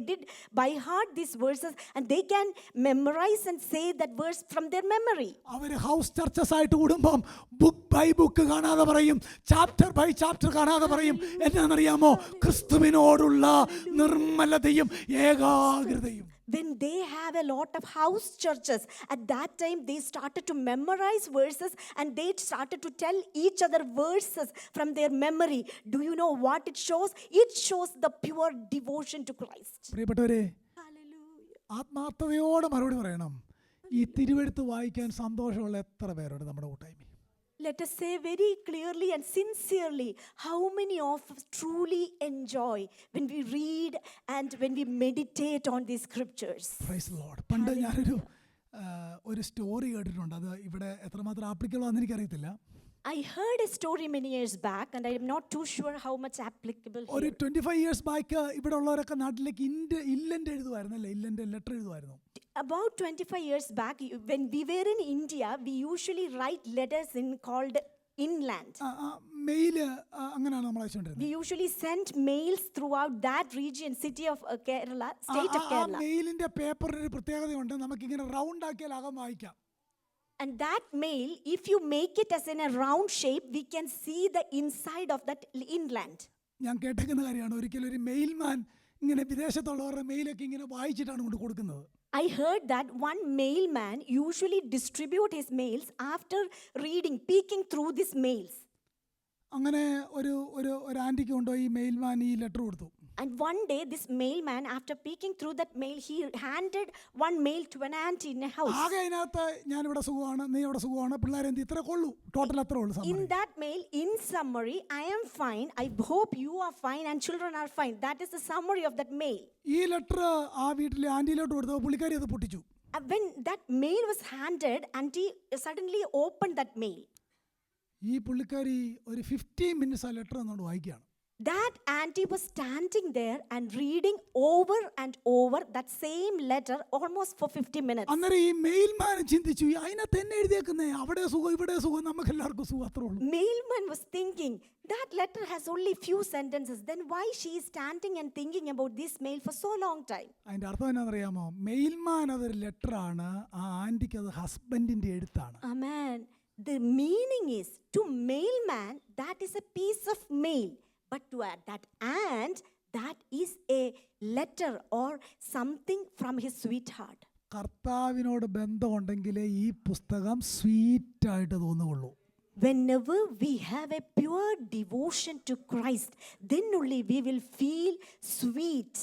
Speaker 2: did by heart these verses and they can memorize and say that verse from their memory.
Speaker 1: അവർ house churches ആയിട്ട് കൂടുമ്പം book by book കാണാതെ പറയും, chapter by chapter കാണാതെ പറയും. എന്നാണെന്നറിയാമോ? ക്രിസ്തുവിനോടുള്ള നിർമ്മലതയും ഏകാഗ്രതയും.
Speaker 2: When they have a lot of house churches, at that time they started to memorize verses and they started to tell each other verses from their memory. Do you know what it shows? It shows the pure devotion to Christ.
Speaker 1: പ്രിയപ്പെട്ടവരെ,
Speaker 2: Hallelujah.
Speaker 1: ആത്മാർത്ഥതയോടെ മറുപടി പറയണം. ഈ തിരുവെഴുത്ത് വായിക്കാൻ സന്തോഷമുള്ള എത്ര പേരുണ്ട് നമ്മുടെ കൂട്ടായ്മ?
Speaker 2: Let us say very clearly and sincerely how many of us truly enjoy when we read and when we meditate on these scriptures.
Speaker 1: Praise the Lord. പണ്ട് ഞാനൊരു ഒരു സ്റ്റോറി കേട്ടിട്ടുണ്ട്. അത് ഇവിടെ എത്രമാത്രം ആപ്ലിക്കബിൾ ആണെന്ന് എനിക്കറിയത്തില്ല.
Speaker 2: I heard a story many years back and I am not too sure how much applicable
Speaker 1: ഒരു
Speaker 2: here.
Speaker 1: 25 years ബാക്ക് ഇവിടെ ഉള്ളവരൊക്കെ നാട്ടിലേക്ക് ഇല്ലൻ്റെ എഴുതുമായിരുന്നു അല്ലേ? ഇല്ലൻ്റെ letter എഴുതുമായിരുന്നു.
Speaker 2: About 25 years back, when we were in India, we usually write letters in called inland.
Speaker 1: Mail അങ്ങനെയാണ് നമ്മൾ അയച്ചുകൊണ്ടിരുന്നത്.
Speaker 2: We usually sent mails throughout that region, city of Kerala, state of
Speaker 1: ആ
Speaker 2: Kerala.
Speaker 1: മെയിലിന്റെ പേപ്പറിന് ഒരു പ്രത്യേകതയുണ്ട്. നമുക്കിങ്ങനെ റൗണ്ട് ആക്കിയാൽ അകം വായിക്കാം.
Speaker 2: And that mail, if you make it as in a round shape, we can see the inside of that inland.
Speaker 1: ഞാൻ കേട്ടേക്കുന്ന കാര്യമാണ്. ഒരിക്കലും ഒരു മെയിൽമാൻ ഇങ്ങനെ വിദേശത്തുള്ളവരുടെ മെയിലൊക്കെ ഇങ്ങനെ വായിച്ചിട്ടാണ് കൊണ്ട് കൊടുക്കുന്നത്.
Speaker 2: I heard that one mailman usually distribute his mails after reading, peeking through these mails.
Speaker 1: അങ്ങനെ ഒരു ആൻറ്റിക്ക് കൊണ്ടുപോയി ഈ മെയിൽമാൻ ഈ ലെറ്റർ കൊടുത്തു.
Speaker 2: And one day this mailman, after peeking through that mail, he handed one mail to an auntie in a house.
Speaker 1: ആകെ അതിനകത്ത് ഞാനിവിടെ സുഖമാണ്, നീ ഇവിടെ സുഖമാണ്, പിള്ളേരെന്ത് ഇത്ര കൊള്ളു, ടോട്ടൽ എത്ര ഉള്ളു?
Speaker 2: In that mail, in summary, I am fine, I hope you are fine and children are fine. That is the summary of that mail.
Speaker 1: ഈ ലെറ്റർ ആ വീട്ടിലെ ആൻറ്റിയിലോട്ട് കൊടുത്തപ്പോൾ പുള്ളിക്കാരി അത് പൊട്ടിച്ചു.
Speaker 2: When that mail was handed, auntie suddenly opened that mail.
Speaker 1: ഈ പുള്ളിക്കാരി ഒരു 15 minutes ആ ലെറ്റർ എന്നോട് വായിക്കുകയാണ്.
Speaker 2: That auntie was standing there and reading over and over that same letter almost for 50 minutes.
Speaker 1: അന്നേരം ഈ മെയിൽമാൻ ചിന്തിച്ചു, അതിനകത്ത് എന്നെ എഴുതിയേക്കുന്നേ, അവിടെ സുഖം ഇവിടെ സുഖം, നമുക്ക് എല്ലാവർക്കും സുഖം, അത്രേ ഉള്ളൂ.
Speaker 2: Mailman was thinking, that letter has only few sentences, then why she is standing and thinking about this mail for so long time?
Speaker 1: അതിന്റെ അർത്ഥം എന്നാണെന്നറിയാമോ? മെയിൽമാൻ അതൊരു ലെറ്ററാണ്, ആ ആൻറ്റിക്ക് അത് ഹസ്ബൻഡിന്റെ എഴുത്താണ്.
Speaker 2: Amen. The meaning is, to mailman, that is a piece of mail. But to that aunt, that is a letter or something from his sweetheart.
Speaker 1: കർത്താവിനോട് ബന്ധമുണ്ടെങ്കിലേ ഈ പുസ്തകം സ്വീറ്റായിട്ട് തോന്നുകയുള്ളൂ.
Speaker 2: Whenever we have a pure devotion to Christ, then only we will feel sweet.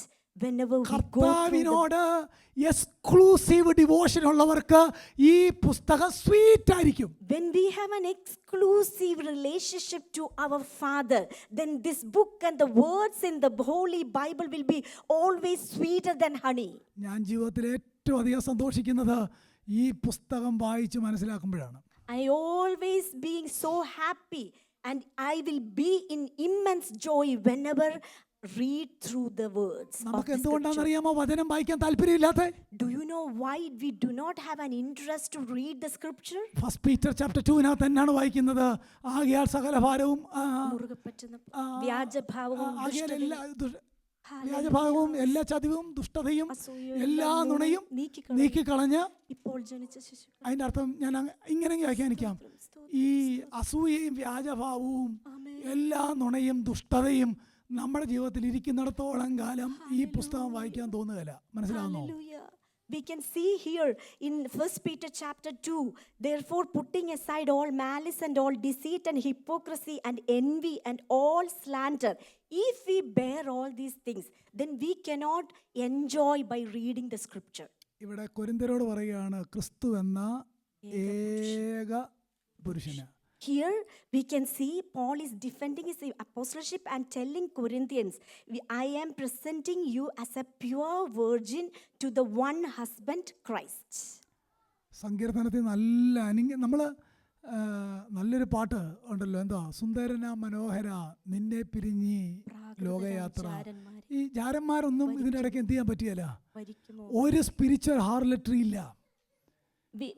Speaker 2: Whenever we go through
Speaker 1: കർത്താവിനോട് exclusive devotion ഉള്ളവർക്ക് ഈ പുസ്തകം sweet ആയിരിക്കും.
Speaker 2: when we have an exclusive relationship to our Father, then this book and the words in the Holy Bible will be always sweeter than honey.
Speaker 1: ഞാൻ ജീവിതത്തിൽ ഏറ്റവും അധികം സന്തോഷിക്കുന്നത് ഈ പുസ്തകം വായിച്ച് മനസ്സിലാക്കുമ്പോഴാണ്.
Speaker 2: I always being so happy and I will be in immense joy whenever read through the words of
Speaker 1: നമുക്ക്
Speaker 2: the
Speaker 1: എന്തുകൊണ്ടാണെന്ന്
Speaker 2: scripture.
Speaker 1: അറിയാമോ വചനം വായിക്കാൻ താല്പര്യമില്ലാത്ത?
Speaker 2: Do you know why we do not have an interest to read the scripture?
Speaker 1: First Peter chapter 2 തന്നെയാണ് വായിക്കുന്നത്. ആകയാൽ സകല ഭാരവും
Speaker 2: മുറുകെ പറ്റുന്ന വ്യാജഭാവവും
Speaker 1: ആകയാൽ
Speaker 2: ദുഷ്ടതയും
Speaker 1: എല്ലാ വ്യാജഭാവവും എല്ലാ ചതിവും ദുഷ്ടതയും
Speaker 2: അസൂയയും
Speaker 1: എല്ലാ നുണയും നീക്കിക്കളഞ്ഞ്,
Speaker 2: ഇപ്പോൾ ജനിച്ച ശിശു.
Speaker 1: അതിൻ്റെ അർത്ഥം ഞാൻ ഇങ്ങനെ വ്യാഖ്യാനിക്കാം. ഈ അസൂയയും വ്യാജഭാവവും എല്ലാ നുണയും ദുഷ്ടതയും നമ്മുടെ ജീവിതത്തിൽ ഇരിക്കുന്നിടത്തോളം കാലം ഈ പുസ്തകം വായിക്കാൻ തോന്നുകയില്ല. മനസ്സിലാവുന്നോ?
Speaker 2: Hallelujah. We can see here in 1 Peter chapter 2, therefore putting aside all malice and all deceit and hypocrisy and envy and all slander, if we bear all these things, then we cannot enjoy by reading the scripture.
Speaker 1: ഇവിടെ കൊരിന്ത്യരോട് പറയുകയാണ്, ക്രിസ്തു എന്ന ഏക പുരുഷന്.
Speaker 2: Here we can see Paul is defending his apostleship and telling Corinthians, I am presenting you as a pure virgin to the one husband, Christ.
Speaker 1: സങ്കീർത്തനത്തിൽ നമ്മൾ നല്ലൊരു പാട്ട് ഉണ്ടല്ലോ, എന്താ, സുന്ദരന മനോഹര നിന്നെ പിരിഞ്ഞി ലോകയാത്ര. ഈ ജാരന്മാരൊന്നും ഇതിൻ്റെ ഇടയ്ക്ക് എന്ത് ചെയ്യാൻ പറ്റിയല്ല. ഒരു സ്പിരിച്വൽ ഹാർലറ്ററി ഇല്ല.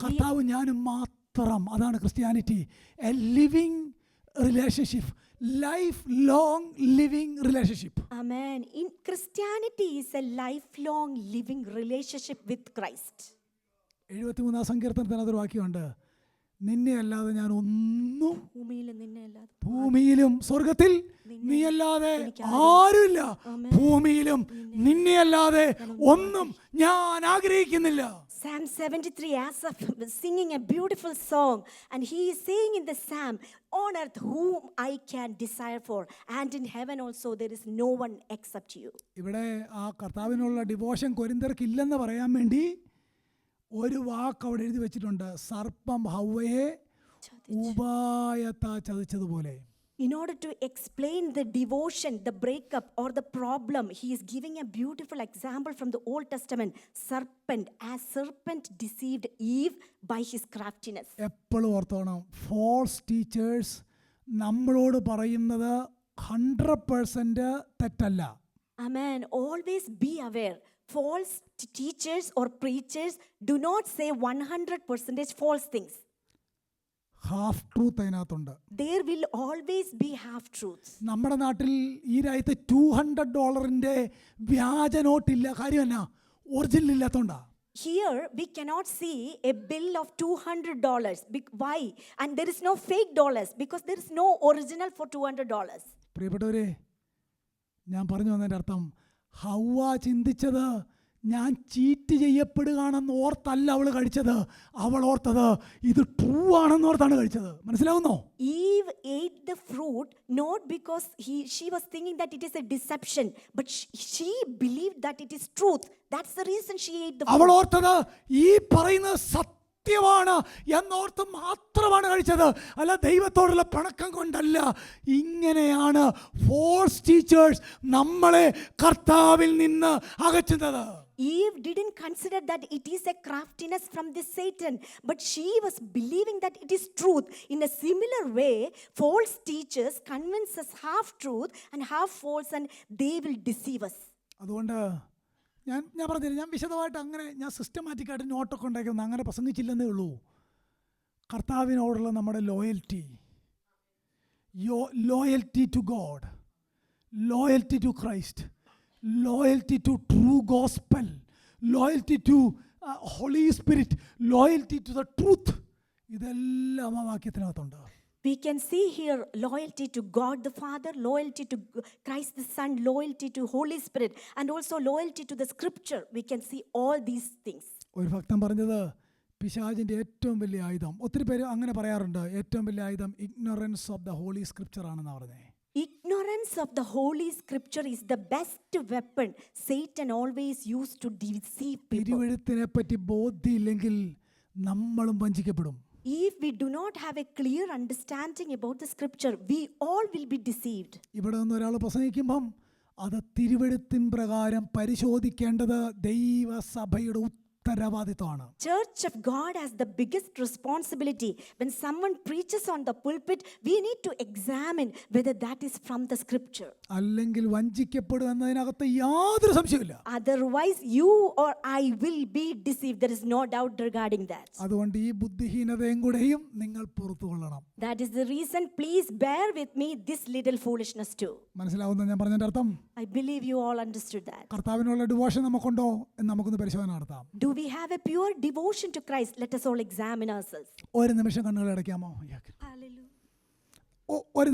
Speaker 1: കർത്താവ് ഞാനും മാത്രം. അതാണ് Christianity. A living relationship, life long living relationship.
Speaker 2: Amen. In Christianity is a lifelong living relationship with Christ.
Speaker 1: 73 സങ്കീർത്തനത്തിന് അതൊരു വാക്യമുണ്ട്, നിന്നെ അല്ലാതെ ഞാൻ ഒന്നും, ഭൂമിയിലും സ്വർഗത്തിൽ നീയല്ലാതെ ആരുമില്ല, ഭൂമിയിലും നിന്നെയല്ലാതെ ഒന്നും ഞാൻ ആഗ്രഹിക്കുന്നില്ല.
Speaker 2: Psalm 73, Asaph singing a beautiful song, and he is saying in the psalm, on earth whom I can desire for, and in heaven also there is no one except you.
Speaker 1: ഇവിടെ ആ കർത്താവിനുള്ള ഡിവോഷൻ കൊരിന്ത്യർക്ക് ഇല്ലെന്ന് പറയാൻ വേണ്ടി ഒരു വാക്ക് അവിടെ എഴുതി വെച്ചിട്ടുണ്ട്, സർപ്പം ഹവ്വയെ ഉപായത്താ ചതിച്ചതുപോലെ.
Speaker 2: In order to explain the devotion, the breakup, or the problem, he is giving a beautiful example from the Old Testament. Serpent, as serpent deceived Eve by his craftiness.
Speaker 1: എപ്പോഴും ഓർത്തോണം, ഫോൾസ് ടീച്ചേഴ്സ് നമ്മളോട് പറയുന്നത് 100% തെറ്റല്ല.
Speaker 2: Amen. Always be aware. False teachers or preachers do not say 100% false things.
Speaker 1: Half truth അതിനകത്തുണ്ട്.
Speaker 2: There will always be half truths.
Speaker 1: നമ്മുടെ നാട്ടിൽ ഈ രാജ്യത്ത് $200 വ്യാജ നോട്ടില്ല. കാര്യം എന്നാ? Original ഇല്ലാത്തോണ്ടാ.
Speaker 2: Here we cannot see a bill of $200. Why? And there is no fake dollars because there is no original for $200.
Speaker 1: പ്രിയപ്പെട്ടവരെ, ഞാൻ പറഞ്ഞു വന്നതിൻ്റെ അർത്ഥം, ഹവ്വ ചിന്തിച്ചത് ഞാൻ ചീറ്റ് ചെയ്യപ്പെടുകയാണെന്ന് ഓർത്തല്ല അവൾ കഴിച്ചത്. അവൾ ഓർത്തത് ഇത് ട്രൂ ആണെന്ന് ഓർത്താണ് കഴിച്ചത്. മനസ്സിലാവുന്നോ?
Speaker 2: Eve ate the fruit not because she was thinking that it is a deception, but she believed that it is truth. That's the reason she ate the
Speaker 1: അവൾ
Speaker 2: fruit.
Speaker 1: ഓർത്തത് ഈ പറയുന്നത് സത്യമാണ് എന്നോർത്ത് മാത്രമാണ് കഴിച്ചത്, അല്ല ദൈവത്തോടുള്ള പിണക്കം കൊണ്ടല്ല. ഇങ്ങനെയാണ് ഫോൾസ് ടീച്ചേഴ്സ് നമ്മളെ കർത്താവിൽ നിന്ന് അകറ്റുന്നത്.
Speaker 2: Eve didn't consider that it is a craftiness from this Satan, but she was believing that it is truth. In a similar way, false teachers convince us half truth and half false, and they will deceive us.
Speaker 1: അതുകൊണ്ട് ഞാൻ പറഞ്ഞില്ല, ഞാൻ വിശദമായിട്ട് അങ്ങനെ ഞാൻ സിസ്റ്റമാറ്റിക്കായിട്ട് നോട്ടൊക്കെ ഉണ്ടാക്കിയൊന്നും അങ്ങനെ പ്രസംഗിച്ചില്ലെന്നേ ഉള്ളൂ. കർത്താവിനോടുള്ള നമ്മുടെ loyalty to God, loyalty to Christ, loyalty to true gospel, loyalty to Holy Spirit, loyalty to the truth, ഇതെല്ലാം ആ വാക്യത്തിനകത്തുണ്ട്.
Speaker 2: We can see here loyalty to God the Father, loyalty to Christ the Son, loyalty to Holy Spirit, and also loyalty to the Scripture. We can see all these things.
Speaker 1: ഒരു ഭക്തൻ പറഞ്ഞത്, പിശാചിൻ്റെ ഏറ്റവും വലിയ ആയുധം, ഒത്തിരി പേര് അങ്ങനെ പറയാറുണ്ട്, ഏറ്റവും വലിയ ആയുധം ignorance of the holy scripture ആണെന്ന് പറഞ്ഞേ.
Speaker 2: Ignorance of the Holy Scripture is the best weapon Satan always used to deceive people.
Speaker 1: തിരുവെഴുത്തിനെ പറ്റി ബോധ്യമില്ലെങ്കിൽ നമ്മളും വഞ്ചിക്കപ്പെടും.
Speaker 2: If we do not have a clear understanding about the Scripture, we all will be deceived.
Speaker 1: ഇവിടെ നിന്ന് ഒരാൾ പ്രസംഗിക്കുമ്പം അത് തിരുവെഴുത്തിൻ പ്രകാരം പരിശോധിക്കേണ്ടത് ദൈവസഭയുടെ ഉത്തരവാദിത്വമാണ്.
Speaker 2: Church of God has the biggest responsibility. When someone preaches on the pulpit, we need to examine whether that is from the Scripture.
Speaker 1: അല്ലെങ്കിൽ വഞ്ചിക്കപ്പെടും എന്നതിനകത്ത് യാതൊരു സംശയമില്ല.
Speaker 2: Otherwise, you or I will be deceived. There is no doubt regarding that.
Speaker 1: അതുകൊണ്ട് ഈ ബുദ്ധിഹീനതയും കൂടെയും നിങ്ങൾ പുറത്തു കൊള്ളണം.
Speaker 2: That is the reason. Please bear with me this little foolishness too.
Speaker 1: മനസ്സിലാവുന്ന ഞാൻ പറഞ്ഞതിന്റെ അർത്ഥം?
Speaker 2: I believe you all understood that.
Speaker 1: കർത്താവിനുള്ള ഡിവോഷൻ നമുക്കുണ്ടോ എന്ന് നമുക്കൊന്ന് പരിശോധന നടത്താം.
Speaker 2: Do we have a pure devotion to Christ? Let us all examine ourselves.
Speaker 1: ഒരു നിമിഷം കണ്ണുകൾ അടയ്ക്കാമോ?
Speaker 2: Hallelujah.
Speaker 1: ഒരു